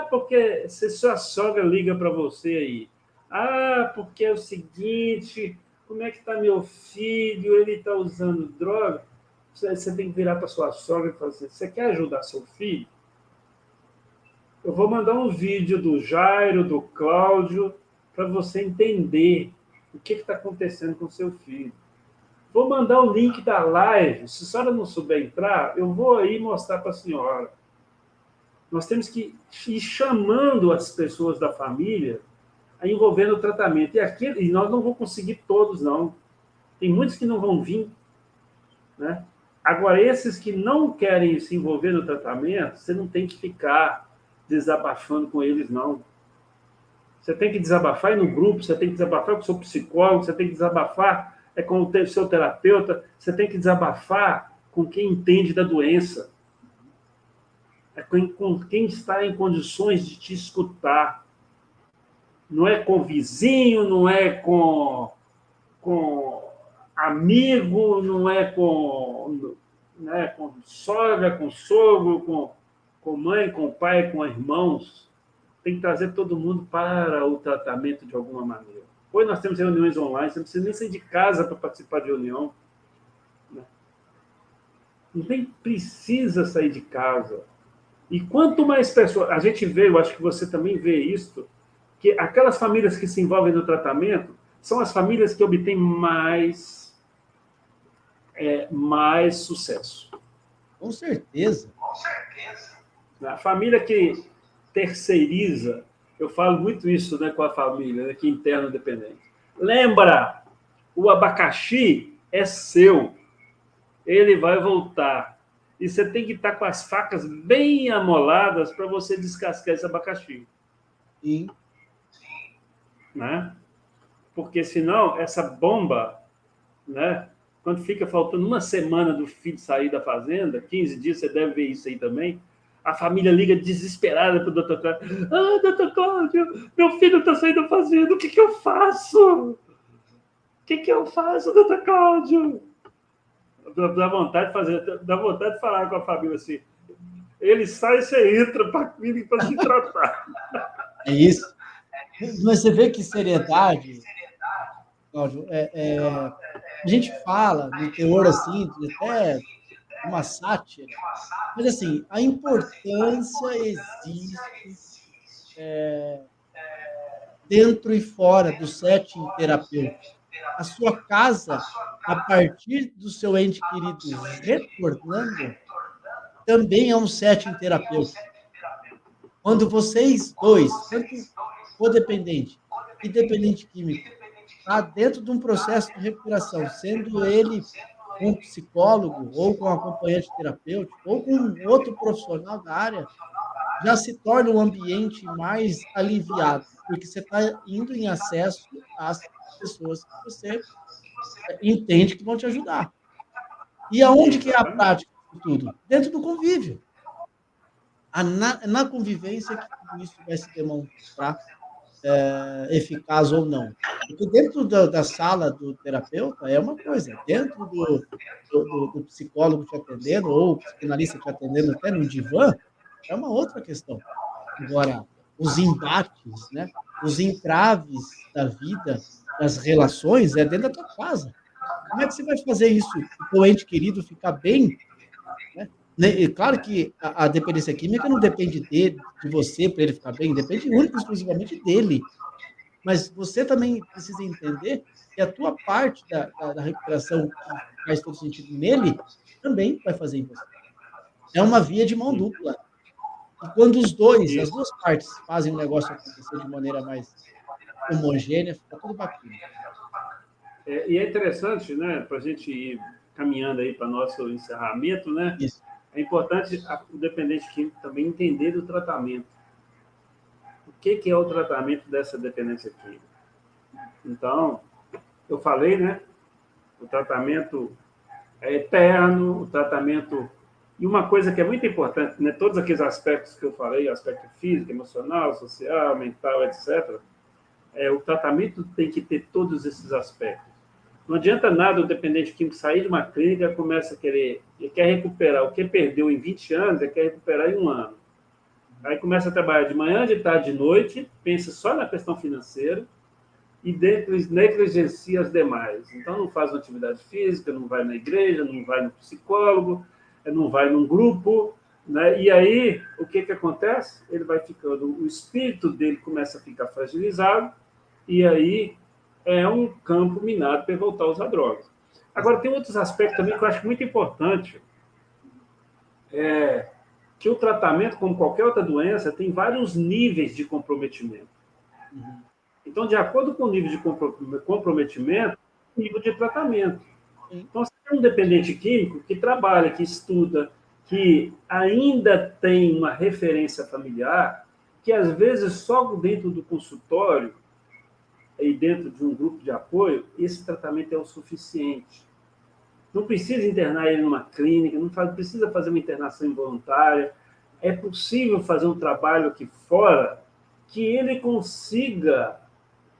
[SPEAKER 1] Porque se sua sogra liga para você aí. Porque é o seguinte, como é que está meu filho? Ele está usando droga. Você tem que virar para sua sogra e falar assim, você quer ajudar seu filho? Eu vou mandar um vídeo do Jairo, do Cláudio, para você entender o que está acontecendo com seu filho. Vou mandar o link da live. Se a senhora não souber entrar, eu vou aí mostrar para a senhora. Nós temos que ir chamando as pessoas da família a envolver no tratamento. E nós não vamos conseguir todos, não. Tem muitos que não vão vir, né? Agora, esses que não querem se envolver no tratamento, você não tem que ficar desabafando com eles, não. Você tem que desabafar no grupo, você tem que desabafar com o seu psicólogo, você tem que desabafar com o seu terapeuta, você tem que desabafar com quem entende da doença. Com quem está em condições de te escutar. Não é com vizinho, não é com amigo, não é com sogra, com sogro, com mãe, com pai, com irmãos, tem que trazer todo mundo para o tratamento de alguma maneira. Hoje nós temos reuniões online, você não precisa nem sair de casa para participar de reunião. Não precisa sair de casa. E quanto mais pessoas... A gente vê, eu acho que você também vê isso, que aquelas famílias que se envolvem no tratamento são as famílias que obtêm mais sucesso.
[SPEAKER 2] Com certeza.
[SPEAKER 3] Com certeza.
[SPEAKER 1] A família que terceiriza, eu falo muito isso, né, com a família, né, que interno dependente. Lembra, o abacaxi é seu. Ele vai voltar. E você tem que estar com as facas bem amoladas para você descascar esse abacaxi.
[SPEAKER 2] Sim.
[SPEAKER 1] Né? Porque senão, essa bomba, né, quando fica faltando uma semana do filho sair da fazenda, 15 dias, você deve ver isso aí também, a família liga desesperada para o doutor Cláudio. Ah, doutor Cláudio, meu filho está saindo da fazenda, o que eu faço? O que eu faço, doutor Cláudio? Dá vontade de falar com a família assim. Ele sai e você entra para se tratar.
[SPEAKER 2] É isso. Mas você vê que seriedade, Cláudio, a gente fala no teor assim, de até uma sátira, mas assim, a importância existe dentro e fora do setting terapêutico. A sua casa, a partir do seu ente querido retornando, também é um setting terapêutico. Quando vocês dois, tanto codependente e dependente químico, está dentro de um processo de recuperação, sendo ele com um psicólogo, ou com um acompanhante terapêutico, ou com um outro profissional da área, já se torna um ambiente mais aliviado, porque você está indo em acesso às pessoas que você entende que vão te ajudar. E aonde que é a prática de tudo? Dentro do convívio. Na convivência que tudo isso vai se demonstrar eficaz ou não. Porque dentro da sala do terapeuta é uma coisa, dentro do psicólogo te atendendo, ou o psicanalista te atendendo até no divã, é uma outra questão. Agora, os embates, né, os entraves da vida, das relações, é dentro da tua casa. Como é que você vai fazer isso? O ente querido ficar bem? Né? E claro que a dependência química não depende de você para ele ficar bem, depende única e exclusivamente dele. Mas você também precisa entender que a tua parte da recuperação, que faz todo sentido nele, também vai fazer em você. É uma via de mão dupla. E quando as duas partes fazem o negócio acontecer de maneira mais homogênea, fica tudo bacana.
[SPEAKER 1] E é interessante, né, para a gente ir caminhando aí para nosso encerramento, né?
[SPEAKER 2] Isso.
[SPEAKER 1] É importante o dependente químico também entender do tratamento. O que é o tratamento dessa dependência química? Então, eu falei, né? O tratamento é eterno, o tratamento... E uma coisa que é muito importante, né? Todos aqueles aspectos que eu falei, aspecto físico, emocional, social, mental, etc., o tratamento tem que ter todos esses aspectos. Não adianta nada o dependente químico sair de uma clínica e começa a querer... Ele quer recuperar o que perdeu em 20 anos, ele quer recuperar em 1 ano. Aí começa a trabalhar de manhã, de tarde, de noite, pensa só na questão financeira e negligencia as demais. Então, não faz uma atividade física, não vai na igreja, não vai no psicólogo, não vai num grupo, né? E aí, o que acontece? Ele vai ficando... O espírito dele começa a ficar fragilizado e aí é um campo minado para voltar a usar drogas. Agora, tem outros aspectos também que eu acho muito importante. Que o tratamento, como qualquer outra doença, tem vários níveis de comprometimento. Então, de acordo com o nível de comprometimento, o nível de tratamento. Então, se tem um dependente químico que trabalha, que estuda, que ainda tem uma referência familiar, que às vezes só dentro do consultório e dentro de um grupo de apoio, esse tratamento é o suficiente. Não precisa internar ele numa clínica, não precisa fazer uma internação involuntária. É possível fazer um trabalho aqui fora que ele consiga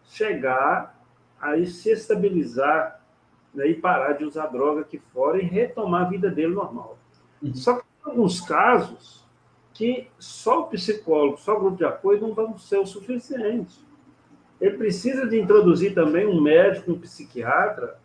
[SPEAKER 1] chegar a se estabilizar, né, e parar de usar droga aqui fora e retomar a vida dele normal. Só que tem alguns casos que só o psicólogo, só o grupo de apoio não vão ser o suficiente. Ele precisa de introduzir também um médico, um psiquiatra,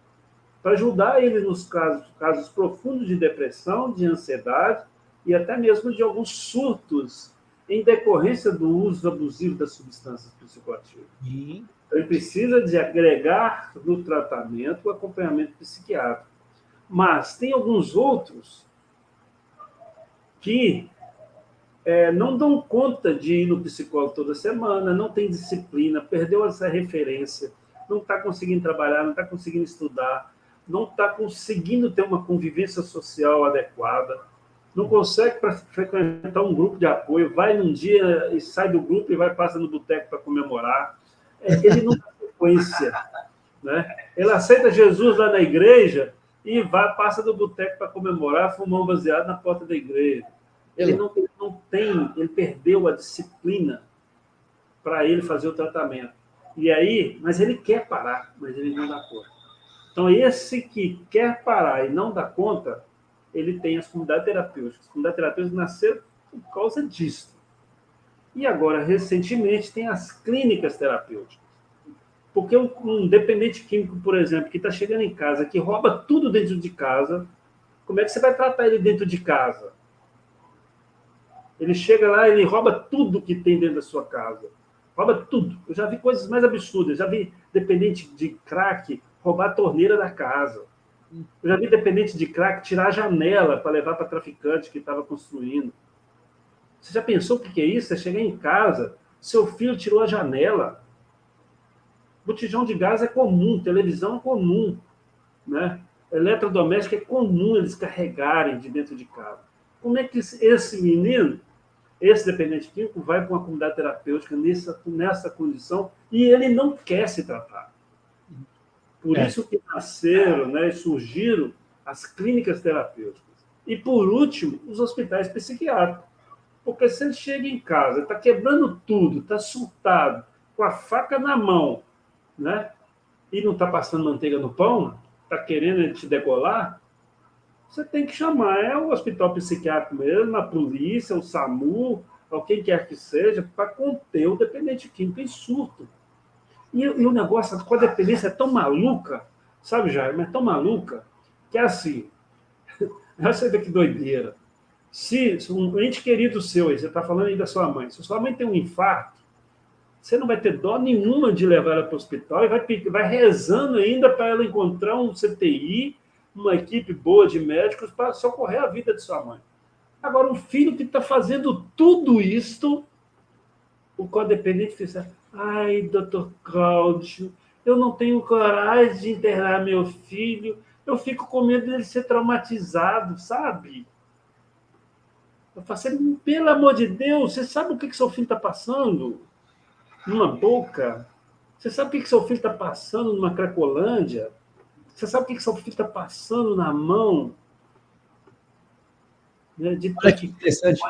[SPEAKER 1] para ajudar ele nos casos profundos de depressão, de ansiedade e até mesmo de alguns surtos em decorrência do uso abusivo das substâncias psicoativas.
[SPEAKER 2] Sim.
[SPEAKER 1] Então, ele precisa de agregar no tratamento o acompanhamento psiquiátrico. Mas tem alguns outros que não dão conta de ir no psicólogo toda semana, não tem disciplina, perdeu essa referência, não está conseguindo trabalhar, não está conseguindo estudar, não está conseguindo ter uma convivência social adequada, não consegue frequentar um grupo de apoio, vai num dia e sai do grupo e passa no boteco para comemorar. Ele não dá sequência. Né? Ele aceita Jesus lá na igreja e passa do boteco para comemorar, fumar um baseado na porta da igreja. Ele ele perdeu a disciplina para ele fazer o tratamento. E aí, mas ele quer parar, mas ele não dá conta. Então, esse que quer parar e não dá conta, ele tem as comunidades terapêuticas. As comunidades terapêuticas nasceram por causa disso. E agora, recentemente, tem as clínicas terapêuticas. Porque um dependente químico, por exemplo, que está chegando em casa, que rouba tudo dentro de casa, como é que você vai tratar ele dentro de casa? Ele chega lá, ele rouba tudo que tem dentro da sua casa. Rouba tudo. Eu já vi coisas mais absurdas. Já vi dependente de crack roubar a torneira da casa. Eu já vi dependente de crack tirar a janela para levar para traficante que estava construindo. Você já pensou o que é isso? Você chegar em casa, seu filho tirou a janela. Botijão de gás é comum, televisão é comum, né? Eletrodoméstico é comum eles carregarem de dentro de casa. Como é que esse menino, esse dependente químico, vai para uma comunidade terapêutica nessa condição e ele não quer se tratar? Por isso que nasceram, né, e surgiram as clínicas terapêuticas. E, por último, os hospitais psiquiátricos. Porque se ele chega em casa, está quebrando tudo, está surtado, com a faca na mão, né, e não está passando manteiga no pão, está querendo te degolar, você tem que chamar o hospital psiquiátrico mesmo, a polícia, o SAMU, ou quem quer que seja, para conter o dependente químico em surto. E o negócio com a dependência é tão maluca, sabe, Jair? Mas é tão maluca, que é assim, você vê que doideira. Se um ente querido seu, você está falando aí da sua mãe, se sua mãe tem um infarto, você não vai ter dó nenhuma de levar ela para o hospital e vai rezando ainda para ela encontrar um CTI, uma equipe boa de médicos para socorrer a vida de sua mãe. Agora, um filho que está fazendo tudo isto, o codependente diz: ai, doutor Cláudio, eu não tenho coragem de internar meu filho, eu fico com medo dele ser traumatizado, sabe? Eu falo assim, pelo amor de Deus, você sabe o que seu filho está passando? Numa boca? Você sabe o que seu filho está passando numa cracolândia? Você sabe o que seu filho está passando na mão?
[SPEAKER 2] Olha que interessante.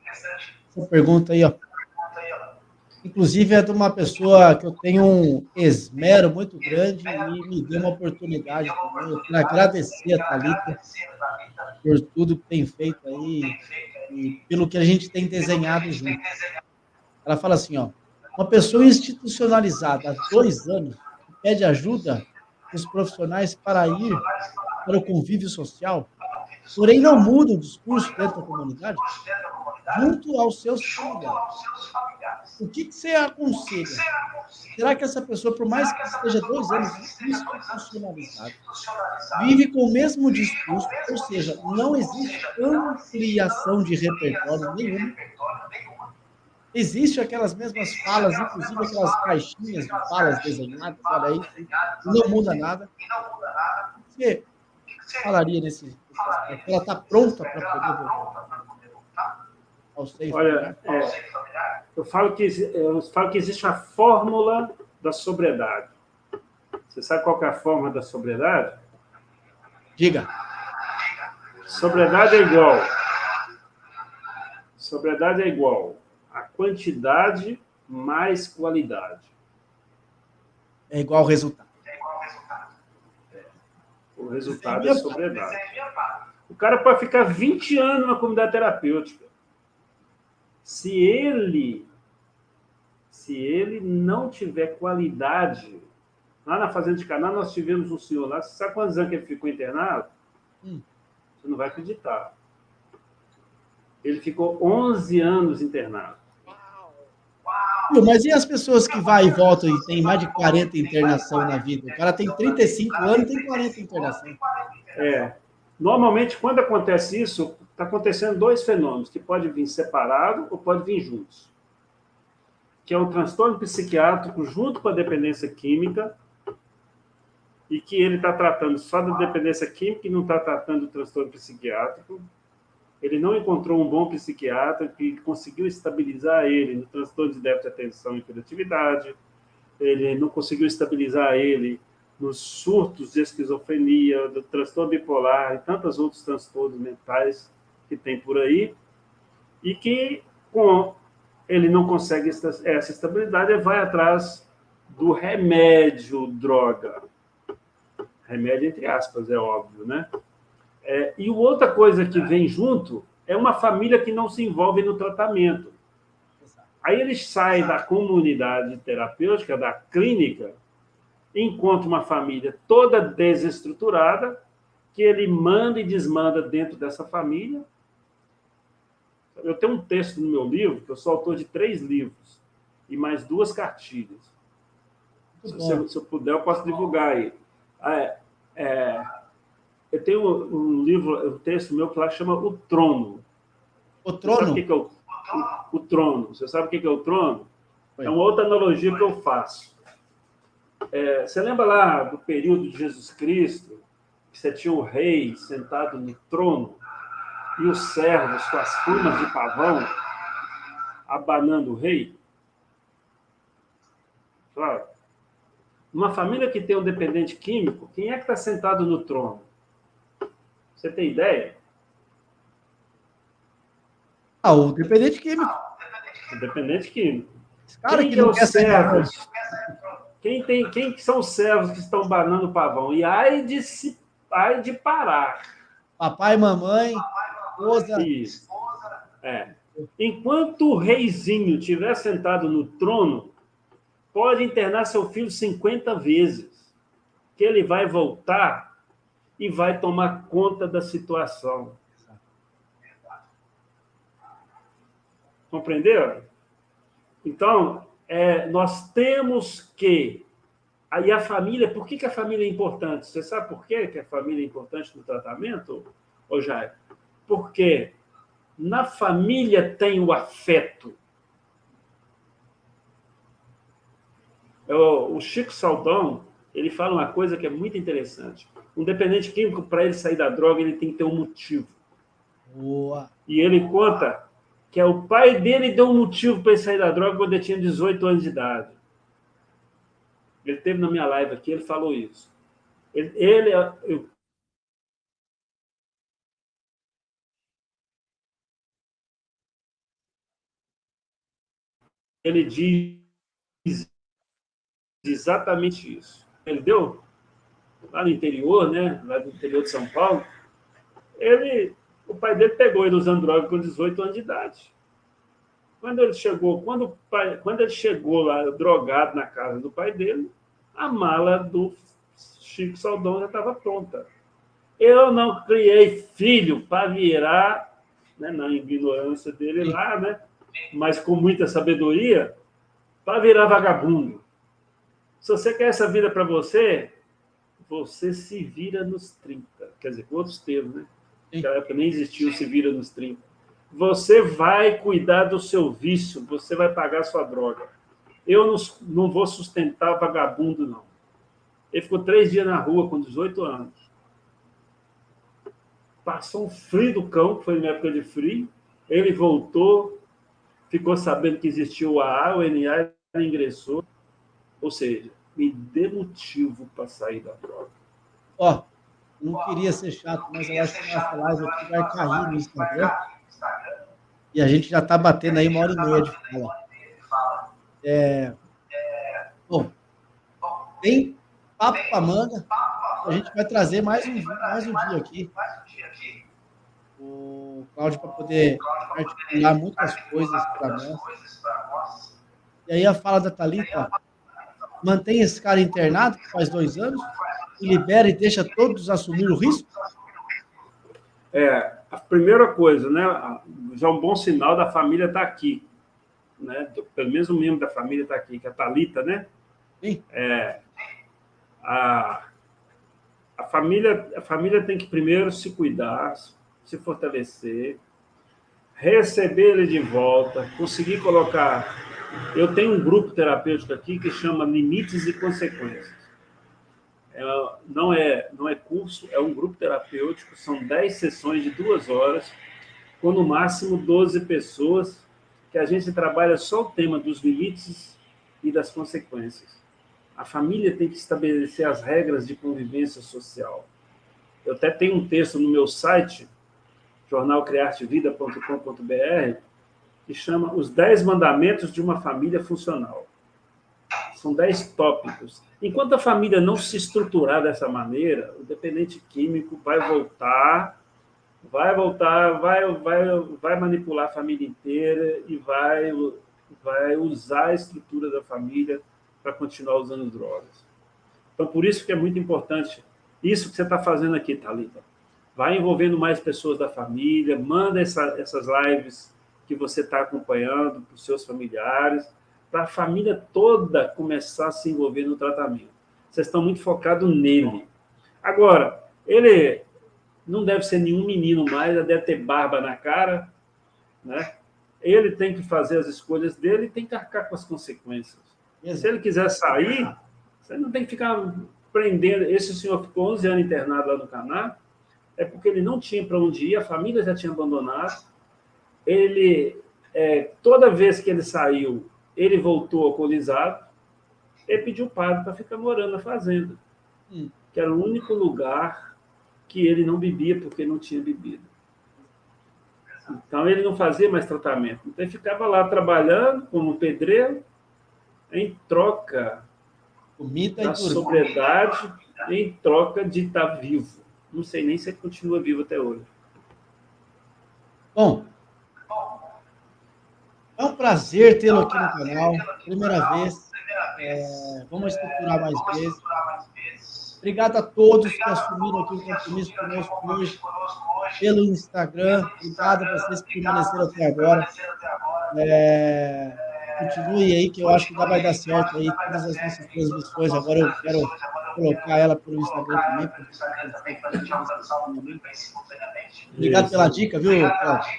[SPEAKER 2] Essa pergunta aí, ó. Inclusive, é de uma pessoa que eu tenho um esmero muito grande e me deu uma oportunidade também. Eu quero agradecer a Thalita por tudo que tem feito aí e pelo que a gente tem desenhado junto. Ela fala assim, ó, uma pessoa institucionalizada há 2 anos que pede ajuda dos profissionais para ir para o convívio social, porém não muda o discurso dentro da comunidade, junto aos seus familiares. O que você aconselha? Será que essa pessoa, por mais que esteja 2 anos institucionalizada, vive com o mesmo discurso, ou seja, não existe ampliação de repertório nenhum? Existem aquelas mesmas falas, inclusive aquelas caixinhas de falas desenhadas, olha aí, não muda nada. O que você falaria nesse aspecto? Ela está pronta para poder voltar ao seio familiar?
[SPEAKER 1] Eu falo que existe a fórmula da sobriedade. Você sabe qual que é a fórmula da sobriedade?
[SPEAKER 2] Diga.
[SPEAKER 1] Sobriedade é igual a quantidade mais qualidade.
[SPEAKER 2] É igual ao resultado.
[SPEAKER 1] O resultado é sobriedade. O cara pode ficar 20 anos na comunidade terapêutica. Se ele não tiver qualidade, lá na Fazenda de Canaã nós tivemos um senhor lá, você sabe quantos anos que ele ficou internado? Você não vai acreditar. Ele ficou 11 anos internado.
[SPEAKER 2] Mas e as pessoas que vai e voltam e tem mais de 40 internação na vida? O cara tem 35 anos e tem 40 internação.
[SPEAKER 1] Normalmente, quando acontece isso, está acontecendo dois fenômenos, que pode vir separado ou pode vir juntos. Que é um transtorno psiquiátrico junto com a dependência química, e que ele está tratando só da dependência química e não está tratando do transtorno psiquiátrico. Ele não encontrou um bom psiquiatra que conseguiu estabilizar ele no transtorno de déficit de atenção e hiperatividade, ele não conseguiu estabilizar ele nos surtos de esquizofrenia, do transtorno bipolar e tantos outros transtornos mentais que tem por aí, e que, com ele não consegue essa estabilidade, ele vai atrás do remédio, droga. Remédio, entre aspas, é óbvio, né? E outra coisa que vem junto é uma família que não se envolve no tratamento. Aí eles saem da comunidade terapêutica, da clínica, encontra uma família toda desestruturada, que ele manda e desmanda dentro dessa família. Eu tenho um texto no meu livro, que eu sou autor de 3 livros, e mais 2 cartilhas. Se eu puder, eu posso divulgar aí. Eu tenho um livro, um texto meu que lá chama O Trono.
[SPEAKER 2] O Trono?
[SPEAKER 1] Você sabe o que é o trono? Você sabe o que é o trono? É uma outra analogia que eu faço. Você lembra lá do período de Jesus Cristo, que você tinha o rei sentado no trono e os servos com as plumas de pavão abanando o rei? Claro. Numa família que tem um dependente químico, quem é que está sentado no trono? Você tem ideia?
[SPEAKER 2] O dependente químico.
[SPEAKER 1] O dependente químico.
[SPEAKER 2] Esse cara
[SPEAKER 1] Quem
[SPEAKER 2] que
[SPEAKER 1] que é
[SPEAKER 2] não
[SPEAKER 1] os
[SPEAKER 2] quer sair da
[SPEAKER 1] servos? Quem que são os servos que estão banando o pavão? E ai de parar.
[SPEAKER 2] Papai, mamãe, esposa.
[SPEAKER 1] Isso. Enquanto o reizinho estiver sentado no trono, pode internar seu filho 50 vezes, que ele vai voltar e vai tomar conta da situação. Compreendeu? Então, nós temos que... Aí a família... Por que a família é importante? Você sabe por que a família é importante no tratamento, Jair? Porque na família tem o afeto. O Chico Saldão, ele fala uma coisa que é muito interessante. Um dependente químico, para ele sair da droga, ele tem que ter um motivo.
[SPEAKER 2] Boa.
[SPEAKER 1] E ele conta que o pai dele deu um motivo para ele sair da droga quando ele tinha 18 anos de idade. Ele teve na minha live aqui, ele falou isso. Ele diz exatamente isso. Ele deu lá no interior, né? Lá no interior de São Paulo. O pai dele pegou ele usando droga com 18 anos de idade. Quando ele chegou lá drogado na casa do pai dele, a mala do Chico Saldão já estava pronta. Eu não criei filho para virar, né, na ignorância dele lá, né, mas com muita sabedoria, para virar vagabundo. Se você quer essa vida para você, você se vira nos 30. Quer dizer, com outros termos, né? Naquela época nem existiu se vira nos 30. Você vai cuidar do seu vício, você vai pagar a sua droga. Eu não vou sustentar vagabundo, não. Ele ficou 3 dias na rua com 18 anos. Passou um frio do cão, que foi na época de frio. Ele voltou, ficou sabendo que existia o AA, o NA, ele ingressou. Ou seja, me dê motivo para sair da droga.
[SPEAKER 2] Não queria ser chato, mas eu acho que a nossa live aqui vai cair no Instagram. E a gente já está batendo aí 1h30 de fala. Bom, tem papo para manga. A gente vai trazer mais um dia aqui. o Cláudio para poder articular muitas coisas para nós. E aí a fala da Thalita, mantém esse cara internado, que faz 2 anos, e libera e deixa todos assumir o risco?
[SPEAKER 1] A primeira coisa, né? Já um bom sinal da família estar aqui, né? Pelo menos o membro da família está aqui, que é a Thalita, né?
[SPEAKER 2] Sim.
[SPEAKER 1] A família tem que primeiro se cuidar, se fortalecer, receber ele de volta, conseguir colocar... Eu tenho um grupo terapêutico aqui que chama Limites e Consequências. Não é curso, é um grupo terapêutico, são 10 sessões de 2 horas, com no máximo 12 pessoas, que a gente trabalha só o tema dos limites e das consequências. A família tem que estabelecer as regras de convivência social. Eu até tenho um texto no meu site, jornalcriartevida.com.br, que chama Os 10 Mandamentos de uma Família Funcional. São 10 tópicos. Enquanto a família não se estruturar dessa maneira, o dependente químico vai manipular a família inteira e vai usar a estrutura da família para continuar usando drogas. Então, por isso que é muito importante isso que você está fazendo aqui, Thalita. Vai envolvendo mais pessoas da família, manda essas lives que você está acompanhando para os seus familiares, para a família toda começar a se envolver no tratamento. Vocês estão muito focados nele. Agora, ele não deve ser nenhum menino mais, ele deve ter barba na cara, né? Ele tem que fazer as escolhas dele e tem que arcar com as consequências. Se ele quiser sair, você não tem que ficar prendendo. Esse senhor ficou 11 anos internado lá no Caná, é porque ele não tinha para onde ir, a família já tinha abandonado. Ele, toda vez que ele saiu, ele voltou alcoolizado, ele pediu o padre para ficar morando na fazenda, que era o único lugar que ele não bebia, porque não tinha bebida. Então, ele não fazia mais tratamento. Então, ele ficava lá trabalhando como pedreiro, em troca da sobriedade, em troca de estar vivo. Não sei nem se ele continua vivo até hoje.
[SPEAKER 2] Bom, é um prazer tê-lo aqui no canal. Primeira vez. Vamos estruturar mais vezes. Obrigado a todos que assumiram aqui o compromisso conosco hoje pelo Instagram. Obrigado a vocês que permaneceram até agora. Continue aí, que eu acho que vai dar certo aí todas as nossas transmissões. Agora eu quero colocar ela pelo Instagram também. Obrigado pela dica, viu, Cláudio?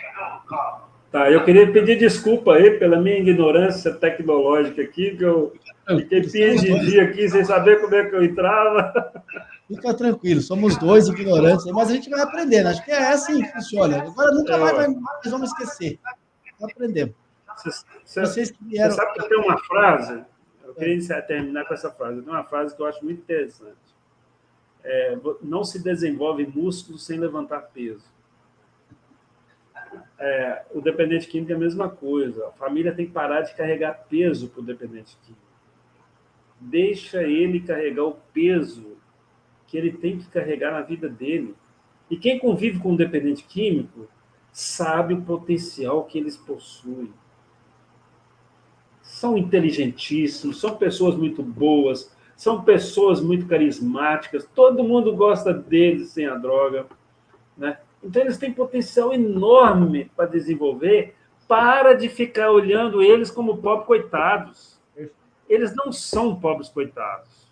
[SPEAKER 1] Tá, eu queria pedir desculpa aí pela minha ignorância tecnológica aqui, que eu fiquei perdido aqui sem saber como é que eu entrava.
[SPEAKER 2] Fica tranquilo, somos 2 ignorantes, mas a gente vai aprendendo. Acho que é assim que funciona. Agora nunca mais nós vamos esquecer. Aprendemos.
[SPEAKER 1] Você sabe que tem uma frase, eu queria terminar com essa frase, tem uma frase que eu acho muito interessante. Não se desenvolve músculo sem levantar peso. O dependente químico é a mesma coisa. A família tem que parar de carregar peso para o dependente químico. Deixa ele carregar o peso que ele tem que carregar na vida dele. E quem convive com um dependente químico sabe o potencial que eles possuem. São inteligentíssimos, são pessoas muito boas, são pessoas muito carismáticas, todo mundo gosta deles sem a droga, né? Então, eles têm potencial enorme para desenvolver. Para de ficar olhando eles como pobres coitados. Eles não são pobres coitados.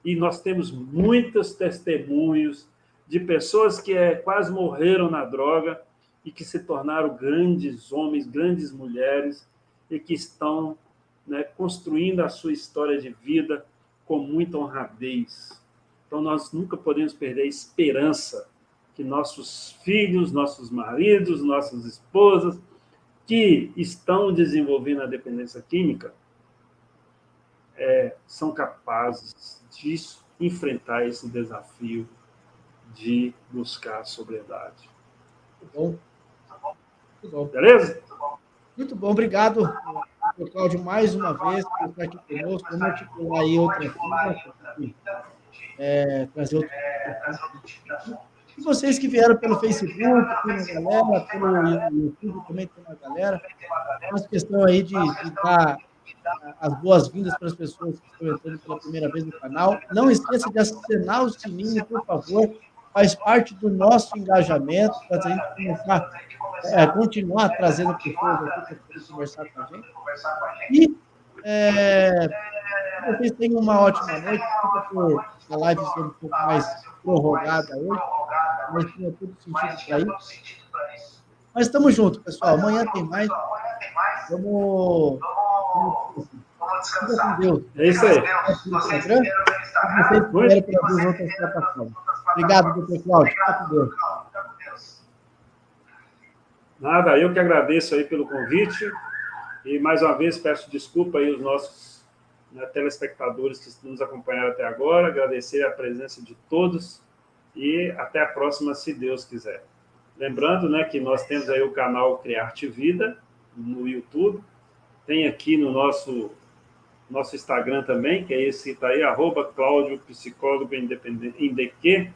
[SPEAKER 1] E nós temos muitos testemunhos de pessoas que quase morreram na droga e que se tornaram grandes homens, grandes mulheres, e que estão, né, construindo a sua história de vida com muita honradez. Então, nós nunca podemos perder a esperança que nossos filhos, nossos maridos, nossas esposas, que estão desenvolvendo a dependência química, são capazes de enfrentar esse desafio de buscar a sobriedade.
[SPEAKER 2] Muito bom.
[SPEAKER 1] Beleza?
[SPEAKER 2] Muito bom, obrigado, Cláudio, mais uma vez, por estar aqui conosco. Vamos articular aí outra coisa, trazer outro. E vocês que vieram pelo Facebook, tem uma galera, pelo YouTube também tem uma galera. Faço questão aí de dar as boas-vindas para as pessoas que estão entrando pela primeira vez no canal. Não esqueça de assinar o sininho, por favor. Faz parte do nosso engajamento para a gente começar continuar trazendo pessoas aqui para conversar com a gente. E que vocês tenham uma ótima noite. Desculpa por a live ser um pouco mais prorrogada hoje, mas tinha todo sentido para isso. Mas estamos juntos, pessoal. Amanhã tem mais. Vamos fica com Deus.
[SPEAKER 1] É isso aí.
[SPEAKER 2] Vocês vieram pela vez outras plataformas. Obrigado, doutor Cláudio. Fica com Deus.
[SPEAKER 1] Nada, eu que agradeço aí pelo convite e mais uma vez peço desculpa aí aos nossos telespectadores que nos acompanharam até agora, agradecer a presença de todos e até a próxima, se Deus quiser. Lembrando, né, que nós temos aí o canal Criarte Vida no YouTube, tem aqui no nosso Instagram também, que é esse que está aí, @Cláudio Psicólogo Independente,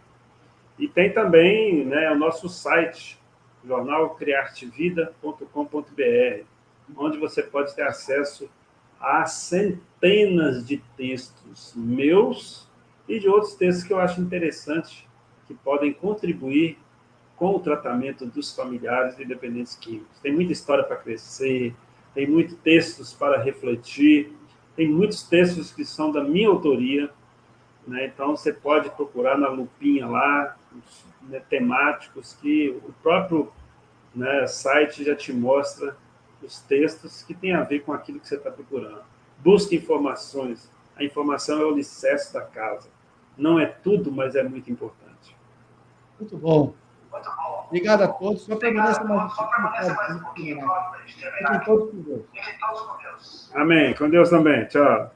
[SPEAKER 1] e tem também, né, o nosso site, jornalcriartevida.com.br, onde você pode ter acesso a centenas de textos meus e de outros textos que eu acho interessantes, que podem contribuir com o tratamento dos familiares de dependentes químicos. Tem muita história para crescer, tem muitos textos para refletir, tem muitos textos que são da minha autoria, né? Então você pode procurar na lupinha lá, temáticos, que o próprio site já te mostra os textos que têm a ver com aquilo que você está procurando. Busque informações. A informação é o alicerce da casa. Não é tudo, mas é muito importante.
[SPEAKER 2] Muito bom. Obrigado a todos. Só permaneça mais um pouquinho. Fiquem todos com Deus.
[SPEAKER 1] Amém. Com Deus também. Tchau.